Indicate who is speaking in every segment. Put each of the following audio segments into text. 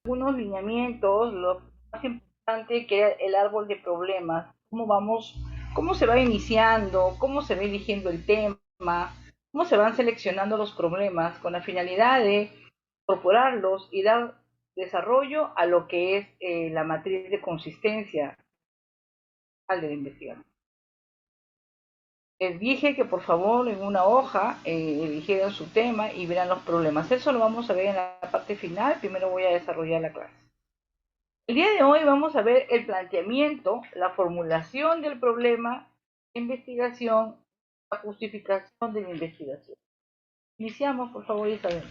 Speaker 1: algunos lineamientos, lo más importante que era el árbol de problemas, cómo se va iniciando, cómo se va eligiendo el tema, cómo se van seleccionando los problemas con la finalidad de incorporarlos y dar desarrollo a lo que es la matriz de consistencia de la investigación. Les dije que por favor en una hoja eligieran su tema y verán los problemas. Eso lo vamos a ver en la parte final. Primero voy a desarrollar la clase. El día de hoy vamos a ver el planteamiento, la formulación del problema, la investigación, la justificación de la investigación. Iniciamos, por favor, Isabel.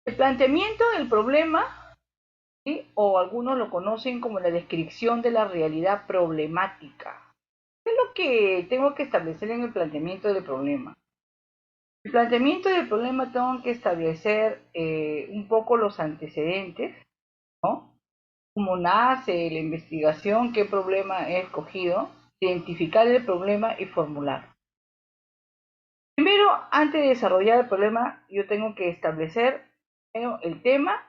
Speaker 1: El planteamiento del problema, ¿sí? O algunos lo conocen como la descripción de la realidad problemática. ¿Qué es lo que tengo que establecer en el planteamiento del problema? El planteamiento del problema tengo que establecer un poco los antecedentes, ¿no? Cómo nace la investigación, qué problema he escogido, identificar el problema y formular. Primero, antes de desarrollar el problema, yo tengo que establecer el tema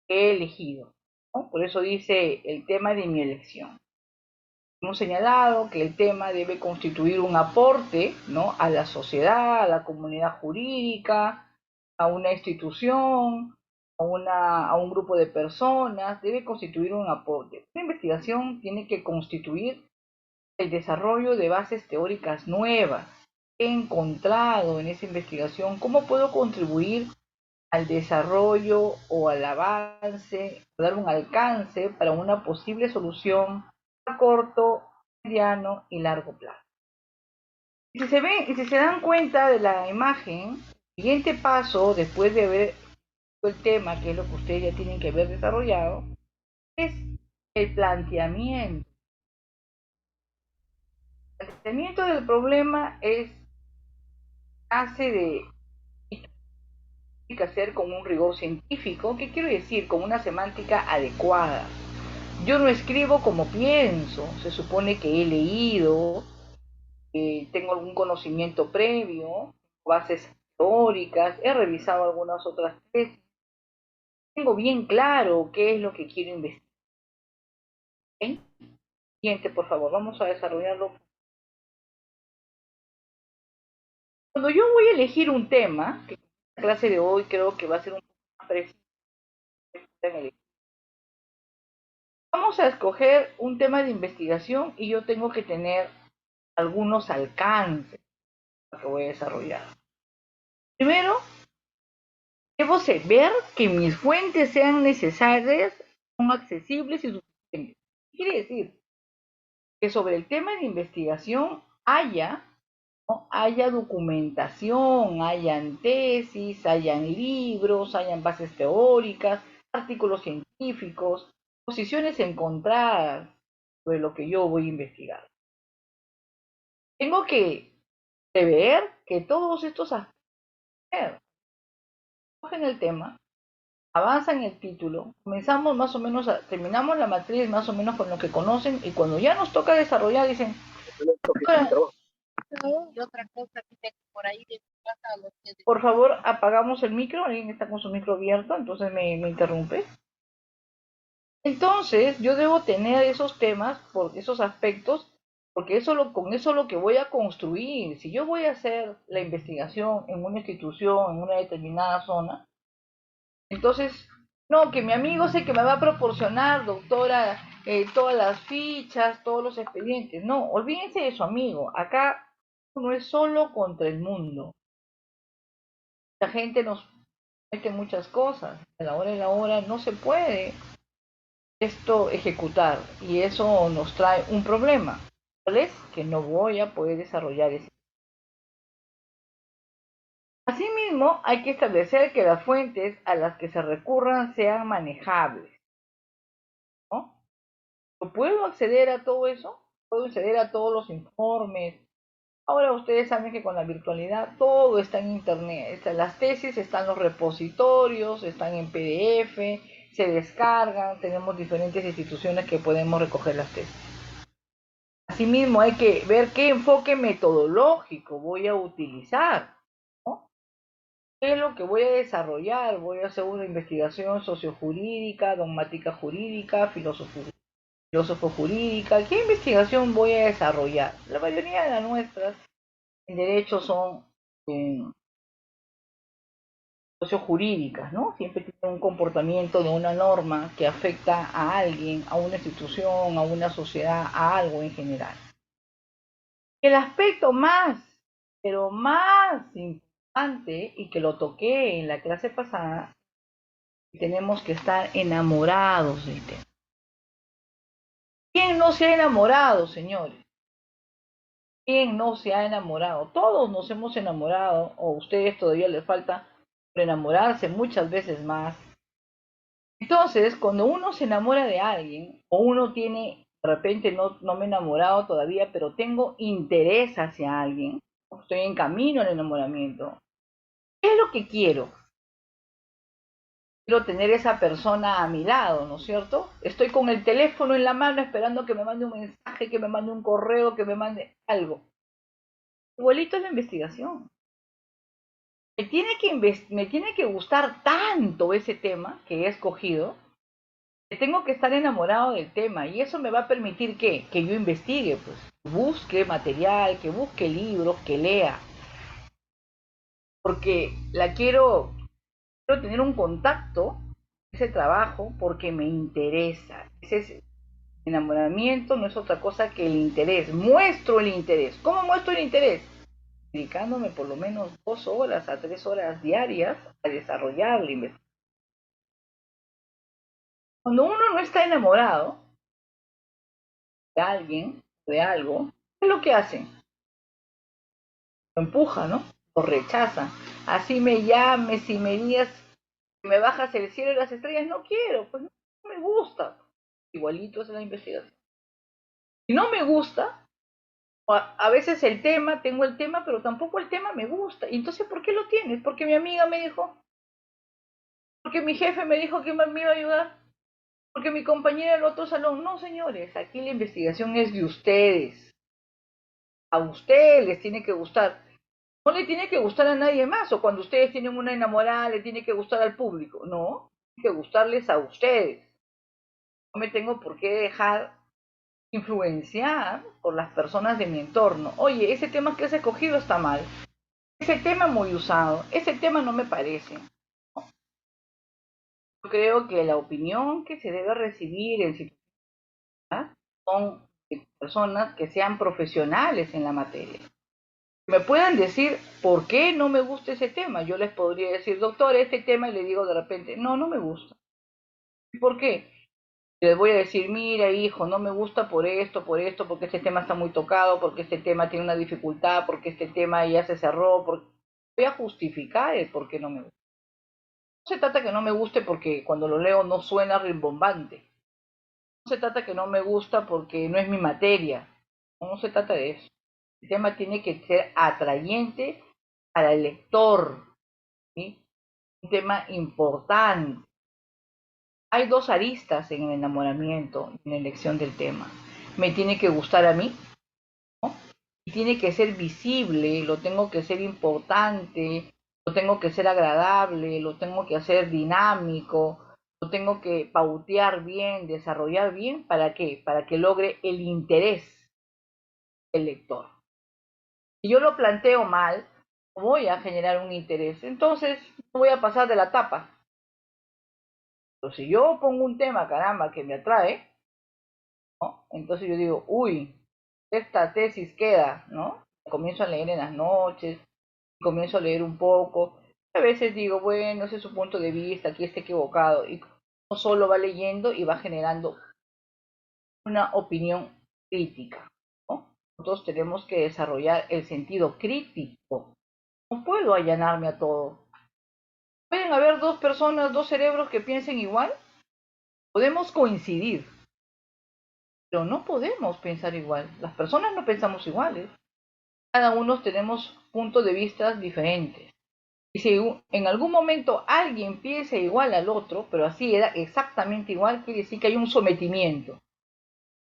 Speaker 1: que he elegido, ¿no? Por eso dice el tema de mi elección. Hemos señalado que el tema debe constituir un aporte, ¿no? A la sociedad, a la comunidad jurídica, a una institución, a un grupo de personas, debe constituir un aporte. La investigación tiene que constituir el desarrollo de bases teóricas nuevas. He encontrado en esa investigación cómo puedo contribuir al desarrollo o al avance, dar un alcance para una posible solución a corto, mediano y largo plazo. Y si se dan cuenta de la imagen, el siguiente paso, después de ver el tema, que es lo que ustedes ya tienen que haber desarrollado, es el planteamiento. El planteamiento del problema hace de que hacer con un rigor científico. ¿Qué quiero decir? Con una semántica adecuada. Yo no escribo como pienso, se supone que he leído, tengo algún conocimiento previo, bases teóricas, he revisado algunas otras tesis, tengo bien claro qué es lo que quiero investigar. ¿Okay? Siguiente, por favor, vamos a desarrollarlo. Cuando yo voy a elegir un tema, que en la clase de hoy creo que va a ser un poco más preciso, vamos a escoger un tema de investigación y yo tengo que tener algunos alcances que voy a desarrollar. Primero, debo ver que mis fuentes sean necesarias, son accesibles y suficientes. Quiere decir que sobre el tema de investigación haya, ¿no? Haya documentación, hayan tesis, hayan libros, hayan bases teóricas, artículos científicos, posiciones encontradas sobre lo que yo voy a investigar. Tengo que prever que todos estos aspectos cogen el tema, avanza en el título, comenzamos más o menos, terminamos la matriz más o menos con lo que conocen y cuando ya nos toca desarrollar dicen, y otra cosa que tengo por ahí de por favor apagamos el micro, alguien está con su micro abierto, entonces me interrumpe. Entonces yo debo tener esos temas, por esos aspectos, porque con eso es lo que voy a construir. Si yo voy a hacer la investigación en una institución, en una determinada zona, entonces, no, que mi amigo sé que me va a proporcionar, doctora, todas las fichas, todos los expedientes. No, olvídense de su amigo. Acá no es solo contra el mundo. La gente nos mete muchas cosas. A la hora de la hora no se puede esto ejecutar y eso nos trae un problema. ¿Cuál es? Que no voy a poder desarrollar ese. Asimismo, hay que establecer que las fuentes a las que se recurran sean manejables, ¿no? ¿Puedo acceder a todo eso? ¿Puedo acceder a todos los informes? Ahora ustedes saben que con la virtualidad todo está en internet. Las tesis están en los repositorios, están en PDF, se descargan, tenemos diferentes instituciones que podemos recoger las tesis. Asimismo, hay que ver qué enfoque metodológico voy a utilizar, ¿no? ¿Qué es lo que voy a desarrollar? Voy a hacer una investigación sociojurídica, dogmática jurídica, filósofo jurídica. ¿Qué investigación voy a desarrollar? La mayoría de las nuestras en derecho son eh, sociojurídicas, ¿no? Siempre tienen un comportamiento de una norma que afecta a alguien, a una institución, a una sociedad, a algo en general. El aspecto más, pero más importante, y que lo toqué en la clase pasada, tenemos que estar enamorados del tema. ¿Quién no se ha enamorado, señores? ¿Quién no se ha enamorado? Todos nos hemos enamorado, o a ustedes todavía les falta por enamorarse muchas veces más. Entonces, cuando uno se enamora de alguien, o uno tiene, de repente no me he enamorado todavía, pero tengo interés hacia alguien, estoy en camino al enamoramiento, ¿qué es lo que quiero? Quiero tener esa persona a mi lado, ¿no es cierto? Estoy con el teléfono en la mano esperando que me mande un mensaje, que me mande un correo, que me mande algo. Igualito es la investigación. Me tiene que gustar tanto ese tema que he escogido, que tengo que estar enamorado del tema y eso me va a permitir que yo investigue, pues, busque material, que busque libros, que lea, porque quiero tener un contacto, ese trabajo, porque me interesa. Ese es enamoramiento, no es otra cosa que el interés. Muestro el interés. ¿Cómo muestro el interés? Dedicándome por lo menos 2 horas a 3 horas diarias a desarrollar la investigación. Cuando uno no está enamorado de alguien, de algo, ¿qué es lo que hace? Lo empuja, ¿no? Lo rechaza. Así me llames, si me digas que me bajas el cielo y las estrellas, no quiero, pues no me gusta. Igualito es la investigación. Si no me gusta, a veces el tema, tengo el tema, pero tampoco el tema me gusta. Y entonces, ¿por qué lo tienes? Porque mi amiga me dijo, porque mi jefe me dijo que me iba a ayudar, porque mi compañera del otro salón. No, señores, aquí la investigación es de ustedes. A ustedes les tiene que gustar. No le tiene que gustar a nadie más, o cuando ustedes tienen una enamorada le tiene que gustar al público. No, tiene que gustarles a ustedes. No me tengo por qué dejar influenciar por las personas de mi entorno. Oye, ese tema que has escogido está mal. Ese tema muy usado. Ese tema no me parece. Yo creo que la opinión que se debe recibir en situaciones son de personas que sean profesionales en la materia. Me puedan decir por qué no me gusta ese tema. Yo les podría decir, doctor, este tema, y le digo de repente, no, no me gusta. ¿Por qué? Les voy a decir, mira, hijo, no me gusta por esto, porque este tema está muy tocado, porque este tema tiene una dificultad, porque este tema ya se cerró, porque... Voy a justificar el por qué no me gusta. No se trata que no me guste porque cuando lo leo no suena rimbombante. No se trata que no me gusta porque no es mi materia. No, no se trata de eso. El tema tiene que ser atrayente para el lector, ¿sí? Un tema importante. Hay dos aristas en el enamoramiento, en la elección del tema. Me tiene que gustar a mí, ¿no? Y tiene que ser visible, lo tengo que ser importante, lo tengo que ser agradable, lo tengo que hacer dinámico, lo tengo que pautear bien, desarrollar bien. ¿Para qué? Para que logre el interés del lector. Si yo lo planteo mal, no voy a generar un interés. Entonces, no voy a pasar de la tapa. Pero si yo pongo un tema, caramba, que me atrae, ¿no? Entonces yo digo, uy, esta tesis queda, ¿no? Comienzo a leer en las noches, comienzo a leer un poco. A veces digo, bueno, ese es su punto de vista, aquí está equivocado. Y no solo va leyendo y va generando una opinión crítica, ¿no? Nosotros tenemos que desarrollar el sentido crítico. No puedo allanarme a todo. Pueden haber dos personas, dos cerebros que piensen igual. Podemos coincidir, pero no podemos pensar igual. Las personas no pensamos iguales. Cada uno tenemos puntos de vista diferentes. Y si en algún momento alguien piensa igual al otro, pero así era exactamente igual, quiere decir que hay un sometimiento,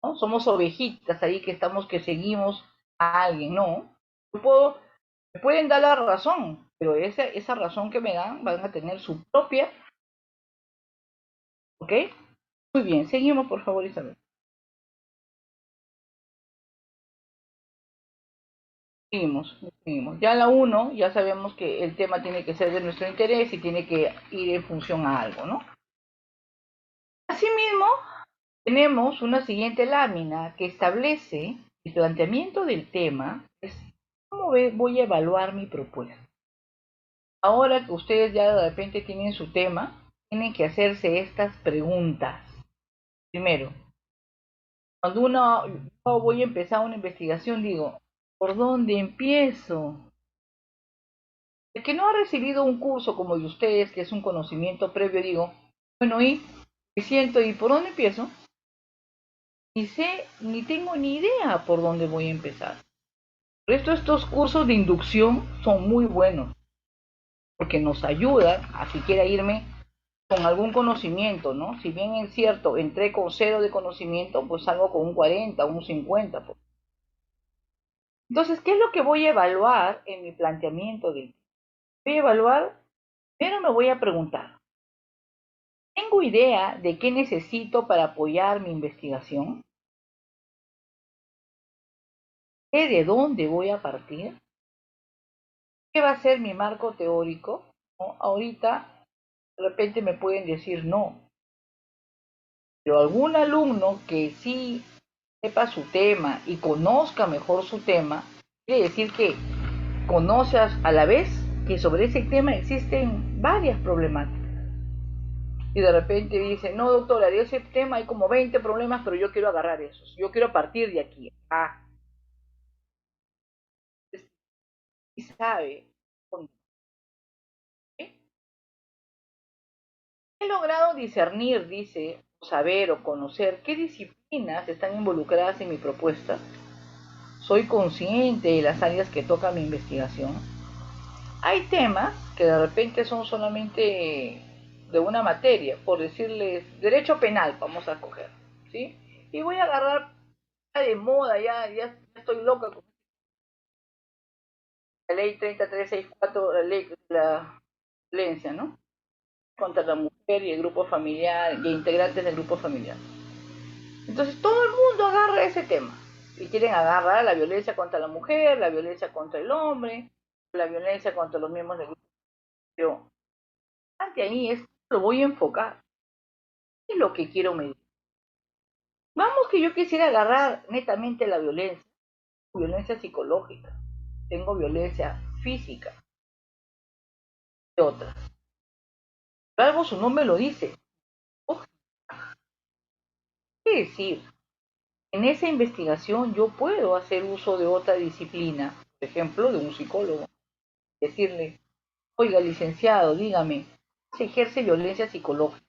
Speaker 1: ¿no? Somos ovejitas ahí que estamos, que seguimos a alguien, ¿no? Me pueden dar la razón, pero esa razón que me dan van a tener su propia, ¿ok? Muy bien, seguimos por favor, Isabel. Seguimos, seguimos. Ya la uno, ya sabemos que el tema tiene que ser de nuestro interés y tiene que ir en función a algo, ¿no? Asimismo, tenemos una siguiente lámina que establece el planteamiento del tema, es cómo voy a evaluar mi propuesta. Ahora que ustedes ya de repente tienen su tema, tienen que hacerse estas preguntas. Primero, cuando yo voy a empezar una investigación, digo, ¿por dónde empiezo? El que no ha recibido un curso como el de ustedes, que es un conocimiento previo, digo, bueno, ¿y me siento y por dónde empiezo? Ni sé, ni tengo ni idea por dónde voy a empezar. Por esto estos cursos de inducción son muy buenos, porque nos ayudan a siquiera irme con algún conocimiento, ¿no? Si bien es cierto, entré con cero de conocimiento, pues salgo con un 40, un 50. Pues. Entonces, ¿qué es lo que voy a evaluar en mi planteamiento? Voy a evaluar, primero me voy a preguntar, ¿tengo idea de qué necesito para apoyar mi investigación? ¿Sé de dónde voy a partir? ¿Qué va a ser mi marco teórico? ¿No? Ahorita, de repente me pueden decir no, pero algún alumno que sí sepa su tema y conozca mejor su tema, quiere decir que conoces a la vez que sobre ese tema existen varias problemáticas. Y de repente dice, no doctora, de ese tema hay como 20 problemas, pero yo quiero agarrar esos, yo quiero partir de aquí. Ah, y sabe. ¿Eh? He logrado discernir, dice, saber o conocer qué disciplinas están involucradas en mi propuesta. Soy consciente de las áreas que toca mi investigación. Hay temas que de repente son solamente de una materia, por decirles derecho penal, vamos a coger, ¿sí? Y voy a agarrar de moda, ya estoy loca con la ley 3364, la ley de la violencia, ¿no? Contra la mujer y el grupo familiar y integrantes del grupo familiar. Entonces todo el mundo agarra ese tema y quieren agarrar la violencia contra la mujer, la violencia contra el hombre, la violencia contra los miembros del grupo. Pero ante ahí es lo voy a enfocar, es lo que quiero medir. Vamos que yo quisiera agarrar netamente la violencia, violencia psicológica, tengo violencia física y otras. Pero algo su nombre lo dice. Oh, ¿qué decir? En esa investigación yo puedo hacer uso de otra disciplina, por ejemplo, de un psicólogo. Decirle, oiga, licenciado, dígame, ¿se ejerce violencia psicológica?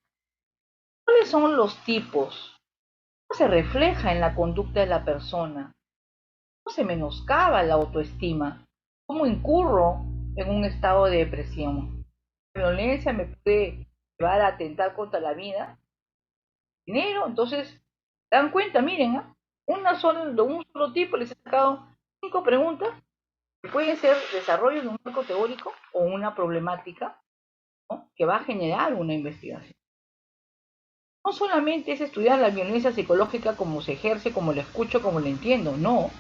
Speaker 1: ¿Cuáles son los tipos? ¿Cómo se refleja en la conducta de la persona? ¿Cómo se menoscaba la autoestima? ¿Cómo incurro en un estado de depresión? La violencia me puede llevar a atentar contra la vida, dinero, entonces, dan cuenta, miren, ¿eh? De un solo tipo les he sacado 5 preguntas que pueden ser desarrollo de un marco teórico o una problemática, ¿no? Que va a generar una investigación. No solamente es estudiar la violencia psicológica como se ejerce, como la escucho, como la entiendo, no.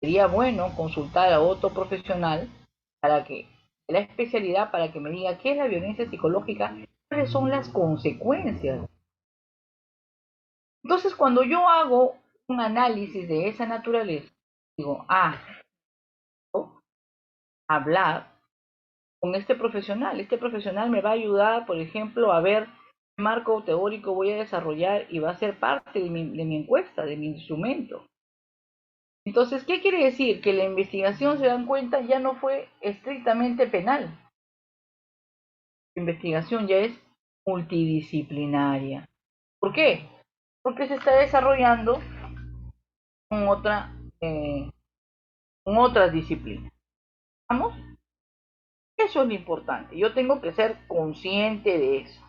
Speaker 1: Sería bueno consultar a otro profesional para que, de la especialidad, para que me diga qué es la violencia psicológica, cuáles son las consecuencias. Entonces, cuando yo hago un análisis de esa naturaleza, digo, ¿no? Hablar con este profesional me va a ayudar, por ejemplo, a ver qué marco teórico voy a desarrollar y va a ser parte de mi encuesta, de mi instrumento. Entonces, ¿qué quiere decir? Que la investigación, se dan cuenta, ya no fue estrictamente penal. La investigación ya es multidisciplinaria. ¿Por qué? Porque se está desarrollando en eh, en otras disciplinas. ¿Vamos? Eso es lo importante. Yo tengo que ser consciente de eso.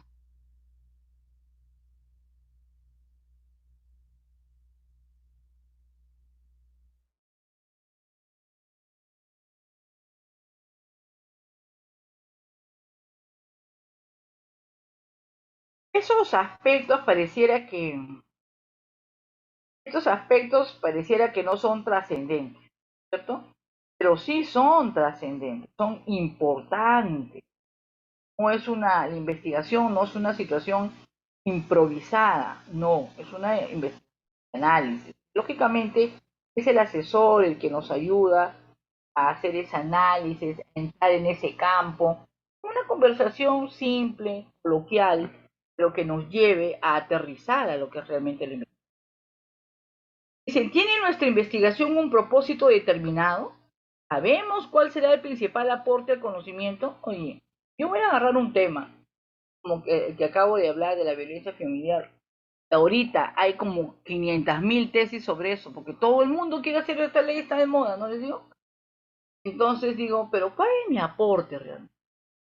Speaker 1: Esos aspectos pareciera que, estos aspectos pareciera que no son trascendentes, ¿cierto? Pero sí son trascendentes, son importantes. No es una, la investigación no es una situación improvisada, no, es una investigación de análisis. Lógicamente, es el asesor el que nos ayuda a hacer ese análisis, a entrar en ese campo. Una conversación simple, coloquial, pero que nos lleve a aterrizar a lo que es realmente la investigación. Dice, ¿tiene nuestra investigación un propósito determinado? ¿Sabemos cuál será el principal aporte al conocimiento? Oye, yo voy a agarrar un tema, como que acabo de hablar de la violencia familiar. Ahorita hay como 500.000 tesis sobre eso, porque todo el mundo quiere hacer esta ley, está de moda, ¿no les digo? Entonces digo, pero ¿cuál es mi aporte realmente?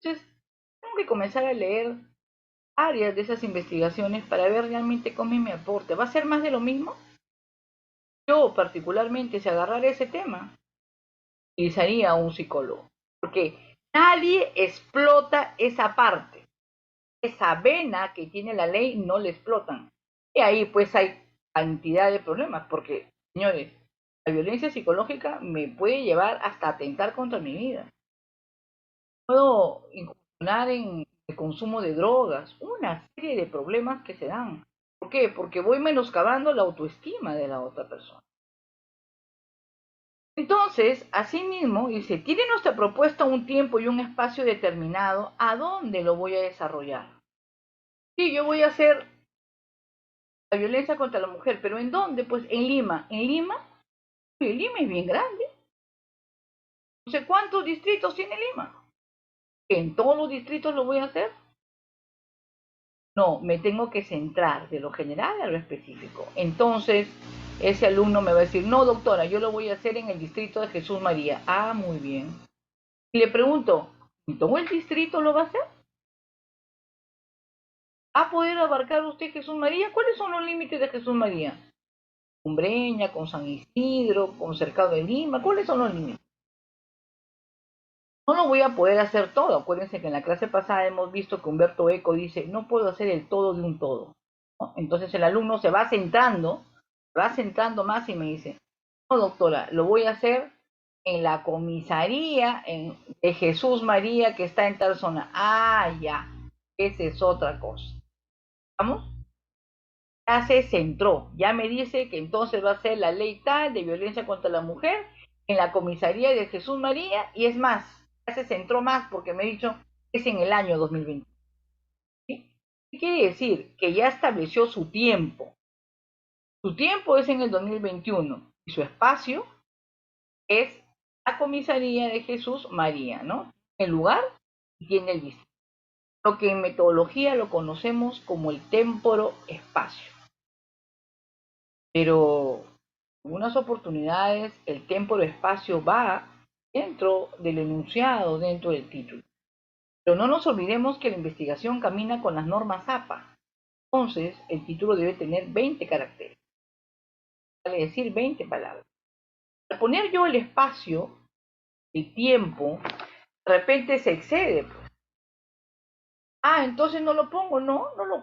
Speaker 1: Entonces, tengo que comenzar a leer áreas de esas investigaciones para ver realmente cómo es mi aporte. ¿Va a ser más de lo mismo? Yo, particularmente, si agarrara ese tema, utilizaría a un psicólogo, porque nadie explota esa parte. Esa vena que tiene la ley no le explotan. Y ahí pues hay cantidad de problemas, porque, señores, la violencia psicológica me puede llevar hasta atentar contra mi vida. Puedo incursionar en el consumo de drogas, una serie de problemas que se dan. ¿Por qué? Porque voy menoscabando la autoestima de la otra persona. Entonces, asimismo, dice, ¿tiene nuestra propuesta un tiempo y un espacio determinado? ¿A dónde lo voy a desarrollar? Sí, yo voy a hacer la violencia contra la mujer, pero ¿en dónde? Pues en Lima. ¿En Lima? Oye, Lima es bien grande. No sé cuántos distritos tiene Lima. ¿En todos los distritos lo voy a hacer? No, me tengo que centrar de lo general a lo específico. Entonces, ese alumno me va a decir, no, doctora, yo lo voy a hacer en el distrito de Jesús María. Ah, muy bien. Y le pregunto, ¿en todo el distrito lo va a hacer? ¿Va a poder abarcar usted Jesús María? ¿Cuáles son los límites de Jesús María? ¿Con Breña, con San Isidro, con Cercado de Lima? ¿Cuáles son los límites? No lo voy a poder hacer todo. Acuérdense que en la clase pasada hemos visto que Humberto Eco dice, no puedo hacer el todo de un todo, ¿no? Entonces el alumno se va centrando más y me dice, no doctora, lo voy a hacer en la comisaría de Jesús María que está en tal zona. Ah, ya, esa es otra cosa. ¿Vamos? Ya se centró, ya me dice que entonces va a ser la ley tal de violencia contra la mujer en la comisaría de Jesús María y es más, ya se centró más porque me ha dicho que es en el año 2020. ¿Sí? ¿Qué quiere decir? Que ya estableció su tiempo. Su tiempo es en el 2021 y su espacio es la comisaría de Jesús María, ¿no? El lugar y tiene el distrito. Lo que en metodología lo conocemos como el temporo espacio. Pero en unas oportunidades el tiempo y el espacio va dentro del enunciado, dentro del título. Pero no nos olvidemos que la investigación camina con las normas APA. Entonces, el título debe tener 20 caracteres, vale decir 20 palabras. Al poner yo el espacio, el tiempo, de repente se excede, pues. Ah, entonces no lo pongo, no, no lo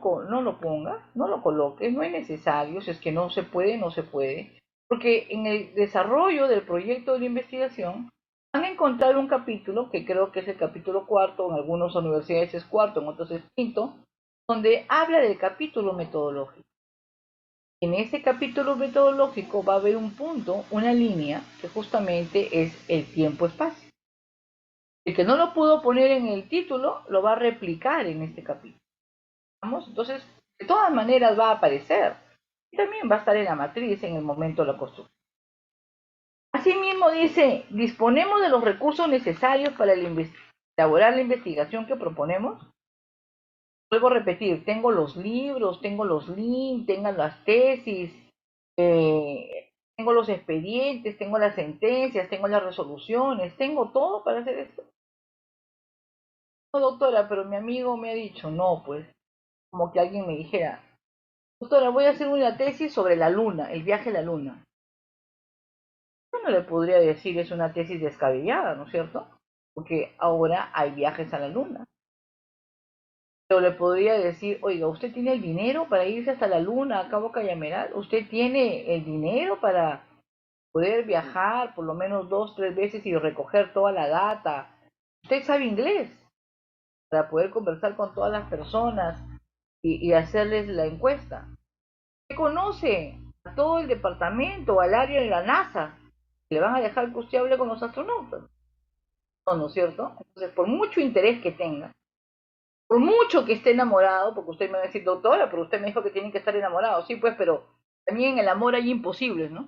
Speaker 1: pongas, no lo coloques, no es necesario, si es que no se puede, no se puede, porque en el desarrollo del proyecto de la investigación van a encontrar un capítulo, que creo que es el capítulo cuarto, en algunas universidades es cuarto, en otros es quinto, donde habla del capítulo metodológico. En ese capítulo metodológico va a haber un punto, una línea, que justamente es el tiempo-espacio. El que no lo pudo poner en el título, lo va a replicar en este capítulo. ¿Vamos? Entonces, de todas maneras va a aparecer. Y también va a estar en la matriz en el momento de la construcción. Asimismo dice, disponemos de los recursos necesarios para elaborar la investigación que proponemos. Vuelvo a repetir, tengo los libros, tengo los links, tengo las tesis, tengo los expedientes, tengo las sentencias, tengo las resoluciones, tengo todo para hacer esto. No, doctora, pero mi amigo me ha dicho, no, pues, como que alguien me dijera, doctora, voy a hacer una tesis sobre la luna, el viaje a la luna. Yo no le podría decir es una tesis descabellada, ¿no es cierto? Porque ahora hay viajes a la luna. Pero le podría decir, oiga, ¿usted tiene el dinero para irse hasta la luna, a Cabo Cañaveral? ¿Usted tiene el dinero para poder viajar por lo menos 2, 3 veces y recoger toda la data? ¿Usted sabe inglés para poder conversar con todas las personas y hacerles la encuesta? ¿Usted conoce a todo el departamento, al área de la NASA? ¿Le van a dejar que usted hable con los astronautas? No, ¿no es cierto? Entonces, por mucho interés que tenga, por mucho que esté enamorado, porque usted me va a decir, doctora, pero usted me dijo que tienen que estar enamorados. Sí, pues, pero también en el amor hay imposibles, ¿no?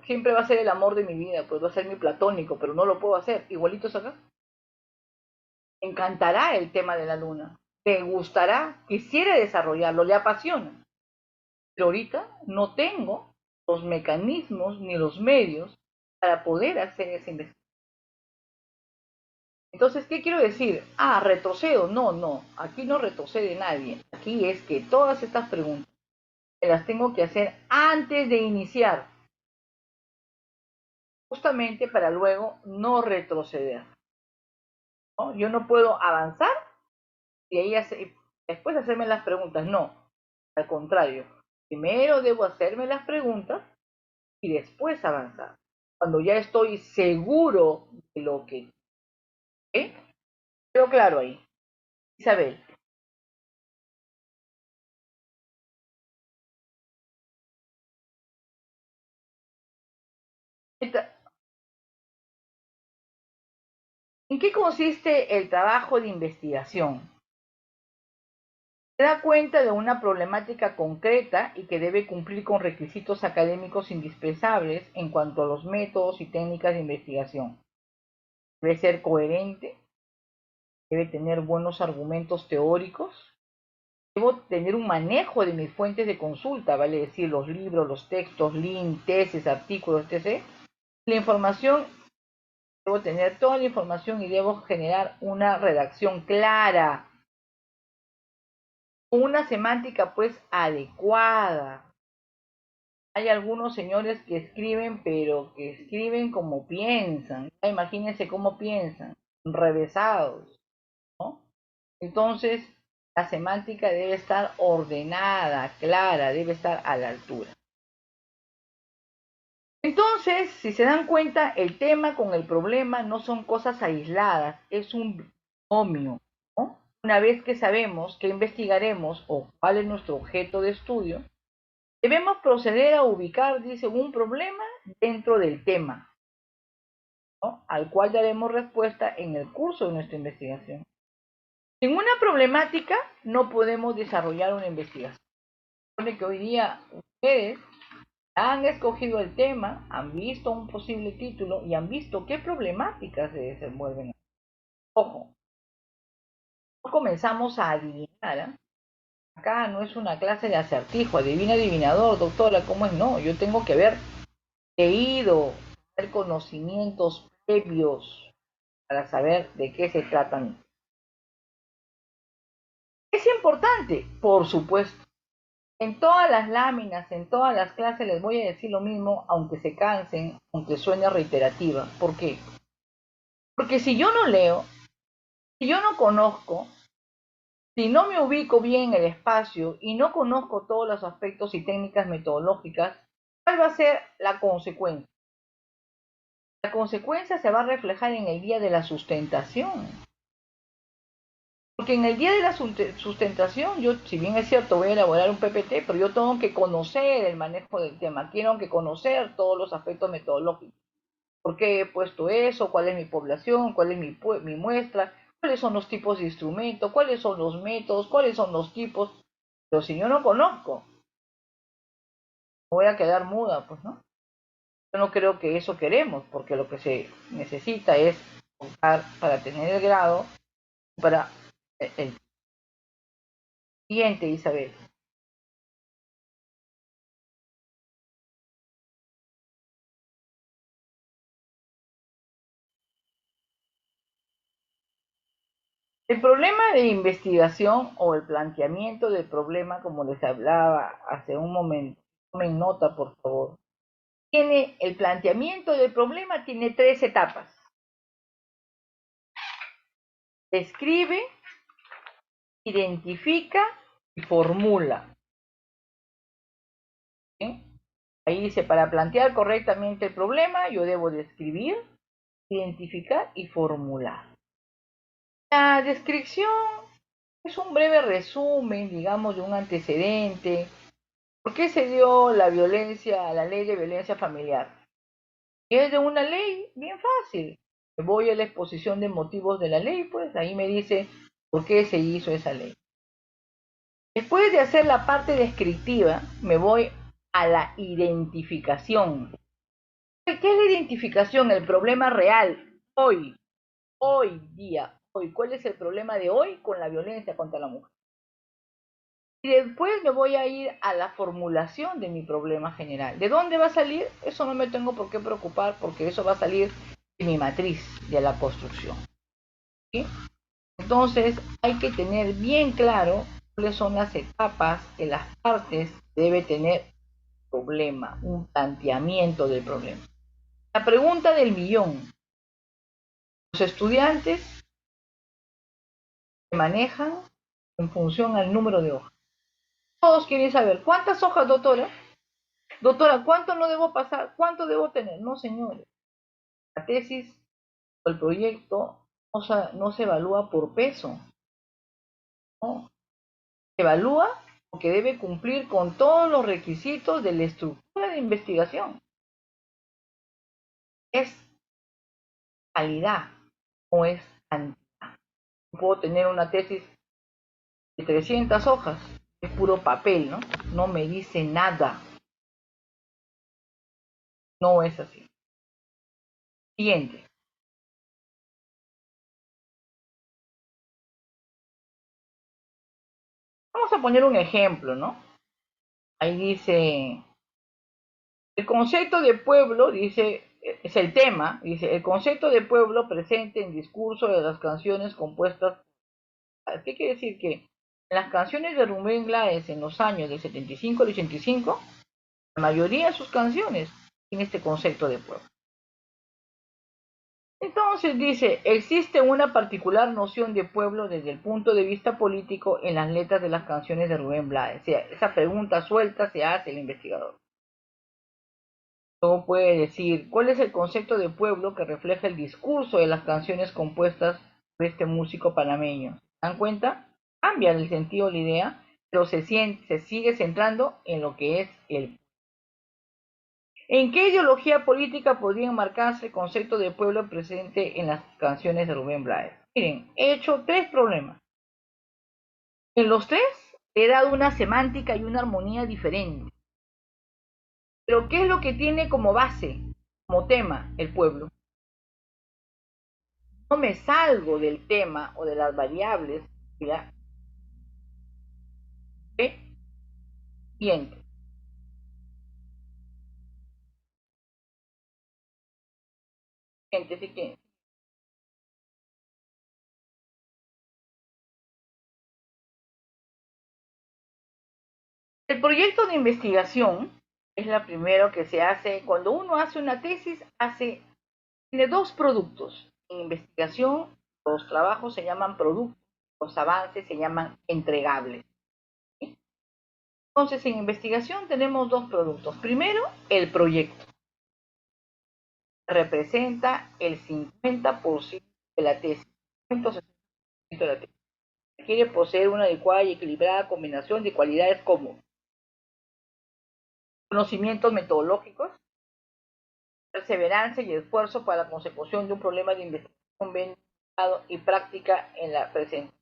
Speaker 1: Siempre va a ser el amor de mi vida, pues va a ser mi platónico, pero no lo puedo hacer. Igualitos acá. Me encantará el tema de la luna. Le gustará, quisiera desarrollarlo, le apasiona. Pero ahorita no tengo los mecanismos ni los medios para poder hacer esa investigación. Entonces, ¿qué quiero decir? Ah, retrocedo. No, no, aquí no retrocede nadie. Aquí es que todas estas preguntas me las tengo que hacer antes de iniciar, justamente para luego no retroceder, ¿no? Yo no puedo avanzar y ahí después hacerme las preguntas. No, al contrario. Primero debo hacerme las preguntas y después avanzar. Cuando ya estoy seguro de lo que... ¿eh? Pero claro ahí. Isabel, ¿en qué consiste el trabajo de investigación? Se da cuenta de una problemática concreta y que debe cumplir con requisitos académicos indispensables en cuanto a los métodos y técnicas de investigación. Debe ser coherente, debe tener buenos argumentos teóricos, debo tener un manejo de mis fuentes de consulta, vale decir, los libros, los textos, links, tesis, artículos, etc. La información, debo tener toda la información y debo generar una redacción clara, una semántica pues adecuada. Hay algunos señores que escriben, pero que escriben como piensan. Imagínense cómo piensan, revesados, ¿no? Entonces, la semántica debe estar ordenada, clara, debe estar a la altura. Entonces, si se dan cuenta, el tema con el problema no son cosas aisladas, es un binomio, ¿no? Una vez que sabemos qué investigaremos o cuál es nuestro objeto de estudio, debemos proceder a ubicar, dice, un problema dentro del tema, ¿no? Al cual daremos respuesta en el curso de nuestra investigación. Sin una problemática no podemos desarrollar una investigación. Supone que hoy día ustedes han escogido el tema, han visto un posible título y han visto qué problemáticas se desenvuelven. Ojo, no comenzamos a adivinar, ¿eh? Acá no es una clase de acertijo, adivina adivinador, doctora, ¿cómo es? No, yo tengo que haber leído, tener conocimientos previos para saber de qué se tratan. ¿Es importante? Por supuesto. En todas las láminas, en todas las clases les voy a decir lo mismo, aunque se cansen, aunque suene reiterativa. ¿Por qué? Porque si yo no leo, si yo no conozco, si no me ubico bien en el espacio y no conozco todos los aspectos y técnicas metodológicas, ¿cuál va a ser la consecuencia? La consecuencia se va a reflejar en el día de la sustentación. Porque en el día de la sustentación, yo, si bien es cierto, voy a elaborar un PPT, pero yo tengo que conocer el manejo del tema, quiero que conocer todos los aspectos metodológicos. ¿Por qué he puesto eso? ¿Cuál es mi población? ¿Cuál es mi muestra? ¿Cuáles son los tipos de instrumentos? ¿Cuáles son los métodos? ¿Cuáles son los tipos? Pero si yo no conozco, voy a quedar muda, pues, ¿no? Yo no creo que eso queremos, porque lo que se necesita es contar para tener el grado, para el siguiente, Isabel. El problema de investigación o el planteamiento del problema, como les hablaba hace un momento, tomen nota, por favor. El planteamiento del problema tiene tres etapas. Describe, identifica y formula. ¿Sí? Ahí dice, para plantear correctamente el problema, yo debo describir, identificar y formular. La descripción es un breve resumen, digamos, de un antecedente. ¿Por qué se dio la violencia, la ley de violencia familiar? Y es de una ley bien fácil. Voy a la exposición de motivos de la ley, pues ahí me dice por qué se hizo esa ley. Después de hacer la parte descriptiva, me voy a la identificación. ¿Qué es la identificación? El problema real, hoy día, hoy. ¿Cuál es el problema de hoy con la violencia contra la mujer? Y después me voy a ir a la formulación de mi problema general. ¿De dónde va a salir? Eso no me tengo por qué preocupar porque eso va a salir de mi matriz de la construcción. ¿Sí? Entonces hay que tener bien claro cuáles son las etapas que las partes debe tener problema, un planteamiento del problema. La pregunta del millón. Los estudiantes se manejan en función al número de hojas. Todos quieren saber, ¿cuántas hojas, doctora? Doctora, ¿cuánto no debo pasar? ¿Cuánto debo tener? No, señores. La tesis o el proyecto no se evalúa por peso. No. Se evalúa porque debe cumplir con todos los requisitos de la estructura de investigación. Es calidad, no es cantidad. No puedo tener una tesis de 300 hojas, es puro papel, ¿no? No me dice nada. No es así. Siguiente. Vamos a poner un ejemplo, ¿no? Ahí dice, el concepto de pueblo, dice, es el tema, dice, el concepto de pueblo presente en discurso de las canciones compuestas. ¿Qué quiere decir? Que en las canciones de Rubén Blades en los años del 75 al 85, la mayoría de sus canciones tienen este concepto de pueblo. Entonces dice, existe una particular noción de pueblo desde el punto de vista político en las letras de las canciones de Rubén Blades. O sea, esa pregunta suelta se hace el investigador. Luego puede decir, ¿cuál es el concepto de pueblo que refleja el discurso de las canciones compuestas por este músico panameño? ¿Se dan cuenta? Cambia el sentido la idea, pero se sigue centrando en lo que es el. ¿En qué ideología política podría enmarcarse el concepto de pueblo presente en las canciones de Rubén Blades? Miren, he hecho 3 problemas. En los 3 he dado una semántica y una armonía diferente. Pero ¿qué es lo que tiene como base, como tema, el pueblo? No me salgo del tema o de las variables. ¿Ya? ¿Sí? Siguiente. Siguiente. El proyecto de investigación es la primero que se hace. Cuando uno hace una tesis, tiene 2 productos. En investigación, los trabajos se llaman productos, los avances se llaman entregables. ¿Sí? Entonces, en investigación tenemos 2 productos. Primero, el proyecto. Representa el 50% de la tesis. 50% de la tesis. Requiere poseer una adecuada y equilibrada combinación de cualidades como conocimientos metodológicos, perseverancia y esfuerzo para la consecución de un problema de investigación bien y práctica en la presente.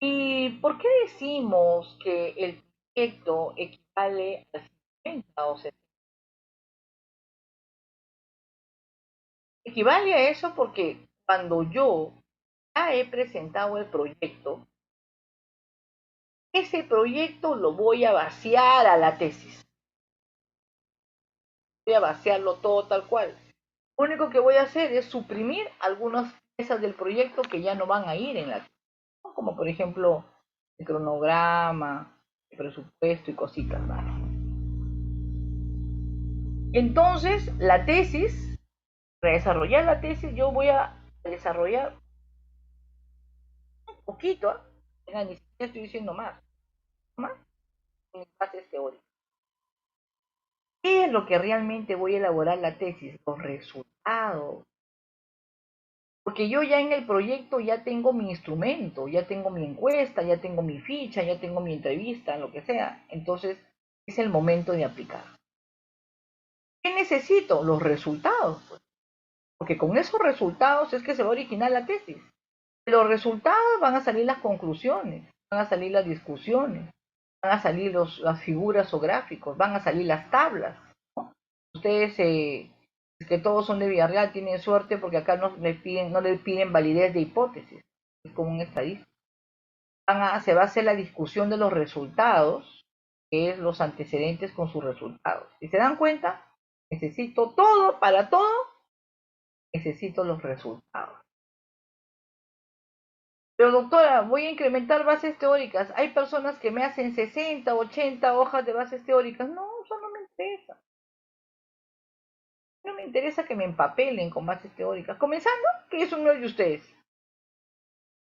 Speaker 1: ¿Y por qué decimos que el proyecto equivale al 50 o 70? Equivale a eso porque cuando yo ya he presentado el proyecto, ese proyecto lo voy a vaciar a la tesis. Voy a vaciarlo todo tal cual. Lo único que voy a hacer es suprimir algunas piezas del proyecto que ya no van a ir en la tesis, ¿no? Como por ejemplo el cronograma, el presupuesto y cositas más. Entonces, la tesis, para desarrollar la tesis, yo voy a desarrollar un poquito, ni siquiera estoy diciendo más en bases teóricas. ¿Qué es lo que realmente voy a elaborar la tesis? Los resultados. Porque yo ya en el proyecto ya tengo mi instrumento, ya tengo mi encuesta, ya tengo mi ficha, ya tengo mi entrevista, lo que sea. Entonces es el momento de aplicar. ¿Qué necesito? Los resultados. Porque con esos resultados es que se va a originar la tesis. De los resultados van a salir las conclusiones, van a salir las discusiones, van a salir las figuras o gráficos, van a salir las tablas. ¿No? Ustedes, que todos son de Villarreal, tienen suerte porque acá no les piden validez de hipótesis, es como un estadístico. Se va a hacer la discusión de los resultados, que es los antecedentes con sus resultados. Si se dan cuenta, necesito todo, para todo, necesito los resultados. Pero doctora, voy a incrementar bases teóricas. Hay personas que me hacen 60, 80 hojas de bases teóricas. No, eso no me interesa. No me interesa que me empapelen con bases teóricas. Comenzando, que es uno de ustedes.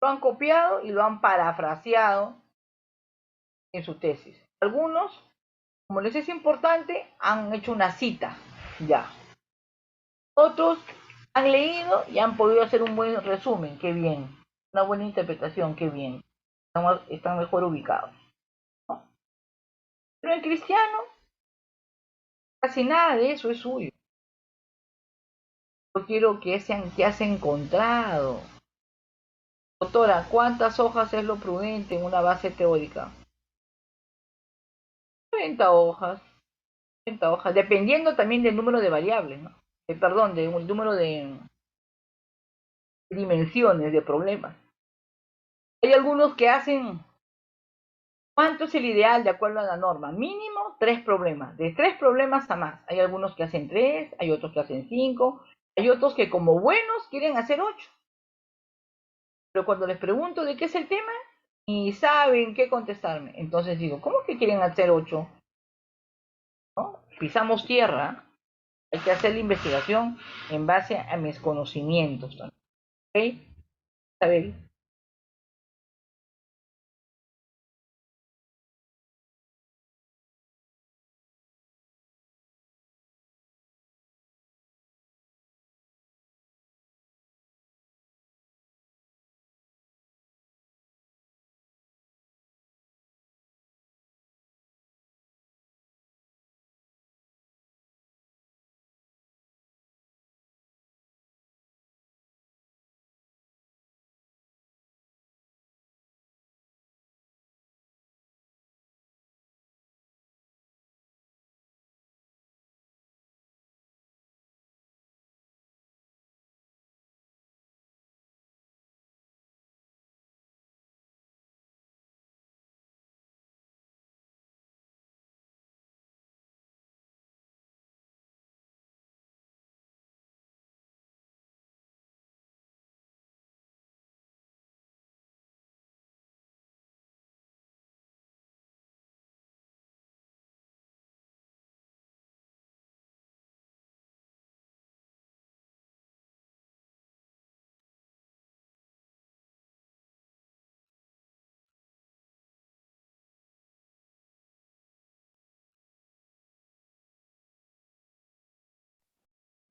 Speaker 1: Lo han copiado y lo han parafraseado en su tesis. Algunos, como les es importante, han hecho una cita. Ya. Otros han leído y han podido hacer un buen resumen. Qué bien. Una buena interpretación. Qué bien. Están mejor ubicados. ¿No? Pero el cristiano, casi nada de eso es suyo. Yo quiero que sean que has encontrado. Doctora, ¿cuántas hojas es lo prudente en una base teórica? 30 hojas, 30 hojas, dependiendo también del número de variables, ¿no? Perdón, del número de dimensiones de problemas. Hay algunos que hacen, ¿cuánto es el ideal de acuerdo a la norma? Mínimo 3 problemas, de 3 problemas a más. Hay algunos que hacen 3, hay otros que hacen 5, hay otros que como buenos quieren hacer 8. Pero cuando les pregunto de qué es el tema, ni saben qué contestarme. Entonces digo, ¿cómo que quieren hacer 8? ¿No? Pisamos tierra, hay que hacer la investigación en base a mis conocimientos también. ¿Ok? A ver,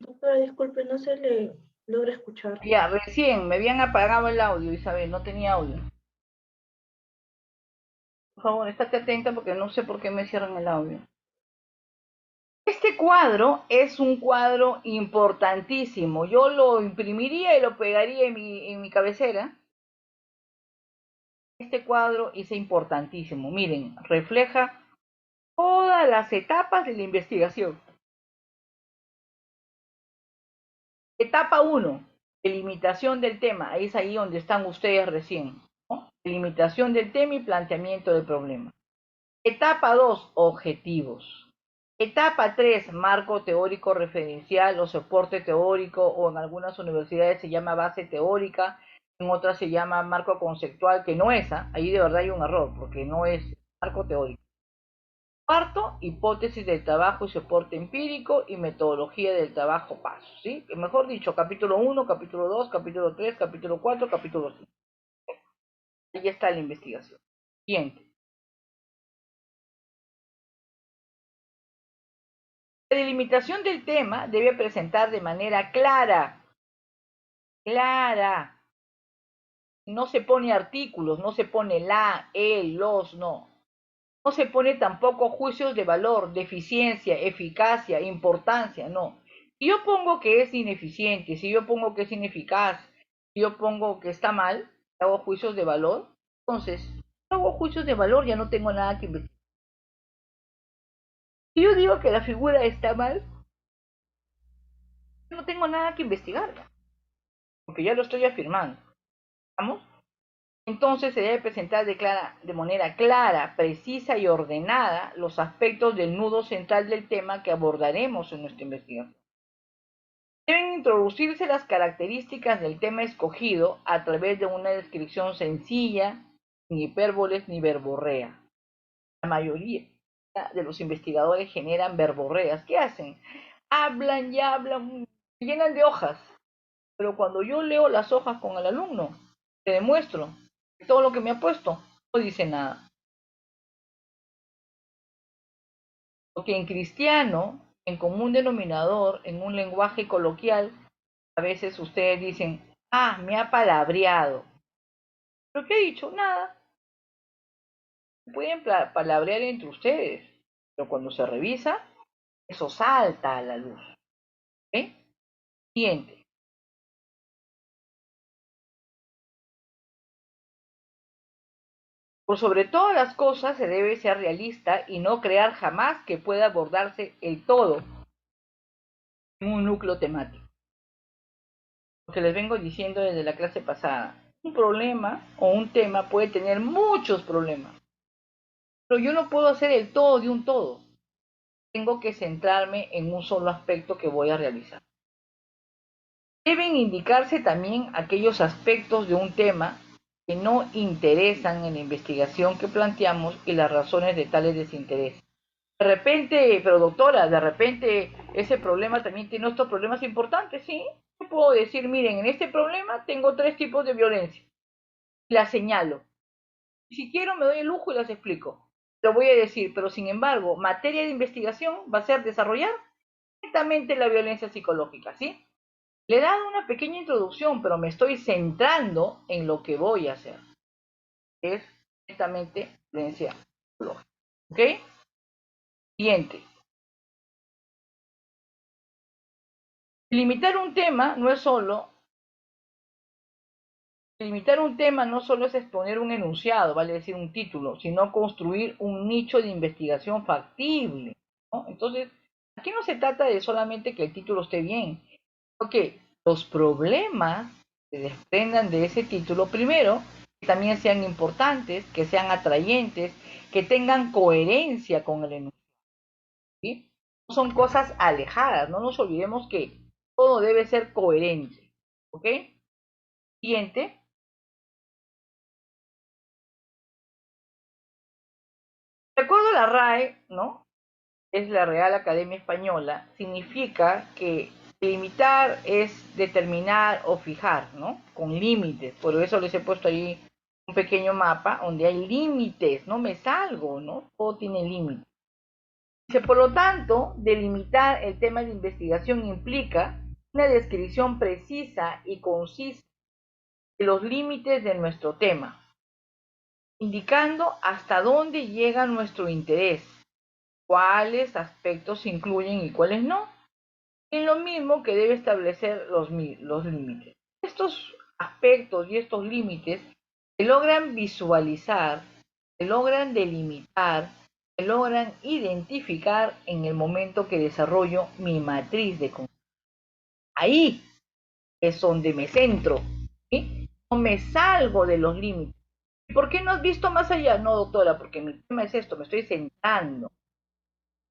Speaker 2: Doctora, disculpe, no se le logra escuchar.
Speaker 1: ya, recién me habían apagado el audio, Isabel, no tenía audio. Por favor, estate atenta porque no sé por qué me cierran el audio. Este cuadro es un cuadro importantísimo. Yo lo imprimiría y lo pegaría en mi cabecera. Este cuadro es importantísimo. Miren, refleja todas las etapas de la investigación. Etapa uno, delimitación del tema. Ahí es ahí donde están ustedes recién. ¿No? Delimitación del tema y planteamiento del problema. Etapa 2, objetivos. Etapa 3, marco teórico referencial o soporte teórico, o en algunas universidades se llama base teórica, en otras se llama marco conceptual, que no es, ahí de verdad hay un error, porque no es marco teórico. Cuarto, hipótesis del trabajo y soporte empírico y metodología del trabajo paso, ¿sí? Mejor dicho, capítulo 1, capítulo 2, capítulo 3, capítulo 4, capítulo 5. Ahí está la investigación. Siguiente. La delimitación del tema debe presentar de manera clara, clara. No se pone artículos, no se pone la, el, los, no. No se pone tampoco juicios de valor, de eficiencia, eficacia, importancia, no. Si yo pongo que es ineficiente, si yo pongo que es ineficaz, si yo pongo que está mal, hago juicios de valor, entonces, si hago juicios de valor, ya no tengo nada que investigar. Si yo digo que la figura está mal, no tengo nada que investigar, porque ya lo estoy afirmando. ¿Estamos? Entonces se debe presentar de manera clara, precisa y ordenada los aspectos del nudo central del tema que abordaremos en nuestra investigación. Deben introducirse las características del tema escogido a través de una descripción sencilla, sin hipérboles ni verborrea. La mayoría de los investigadores generan verborreas. ¿Qué hacen? Hablan y hablan, llenan de hojas. Pero cuando yo leo las hojas con el alumno, te demuestro que todo lo que me ha puesto no dice nada. Porque en cristiano, en común denominador, en un lenguaje coloquial, a veces ustedes dicen, ah, me ha palabreado. ¿Pero qué he dicho? Nada. Pueden palabrear entre ustedes, pero cuando se revisa, eso salta a la luz. ¿Ok? Siguiente. Por sobre todas las cosas se debe ser realista y no crear jamás que pueda abordarse el todo en un núcleo temático. Lo que les vengo diciendo desde la clase pasada. Un problema o un tema puede tener muchos problemas, pero yo no puedo hacer el todo de un todo. Tengo que centrarme en un solo aspecto que voy a realizar. Deben indicarse también aquellos aspectos de un tema que no interesan en la investigación que planteamos y las razones de tales desinterés. De repente, pero doctora, de repente ese problema también tiene otros problemas importantes, ¿sí? Yo puedo decir, miren, en este problema tengo 3 tipos de violencia. Las señalo. Y si quiero me doy el lujo y las explico. Lo voy a decir, pero sin embargo, materia de investigación va a ser desarrollar directamente la violencia psicológica, ¿sí? Le he dado una pequeña introducción, pero me estoy centrando en lo que voy a hacer. Es directamente violencia psicológica. ¿Ok? Siguiente. Limitar un tema no es solo Limitar un tema no solo es exponer un enunciado, vale decir un título, sino construir un nicho de investigación factible, ¿no? Entonces, aquí no se trata de solamente que el título esté bien, sino que los problemas que se desprendan de ese título, primero, que también sean importantes, que sean atrayentes, que tengan coherencia con el enunciado, ¿sí? No son cosas alejadas, no nos olvidemos que todo debe ser coherente, ¿ok? Siguiente. De acuerdo a la RAE, ¿no? Es la Real Academia Española, significa que limitar es determinar o fijar, ¿no? Con límites. Por eso les he puesto ahí un pequeño mapa donde hay límites, no me salgo, ¿no? Todo tiene límites. Dice, por lo tanto, delimitar el tema de investigación implica una descripción precisa y concisa de los límites de nuestro tema, indicando hasta dónde llega nuestro interés, cuáles aspectos se incluyen y cuáles no, es lo mismo que debe establecer los límites. Estos aspectos y estos límites se logran visualizar, se logran delimitar, se logran identificar en el momento que desarrollo mi matriz de conceptos. Ahí es donde me centro, ¿sí? No me salgo de los límites. ¿Y por qué no has visto más allá? No, doctora, porque mi tema es esto, me estoy centrando.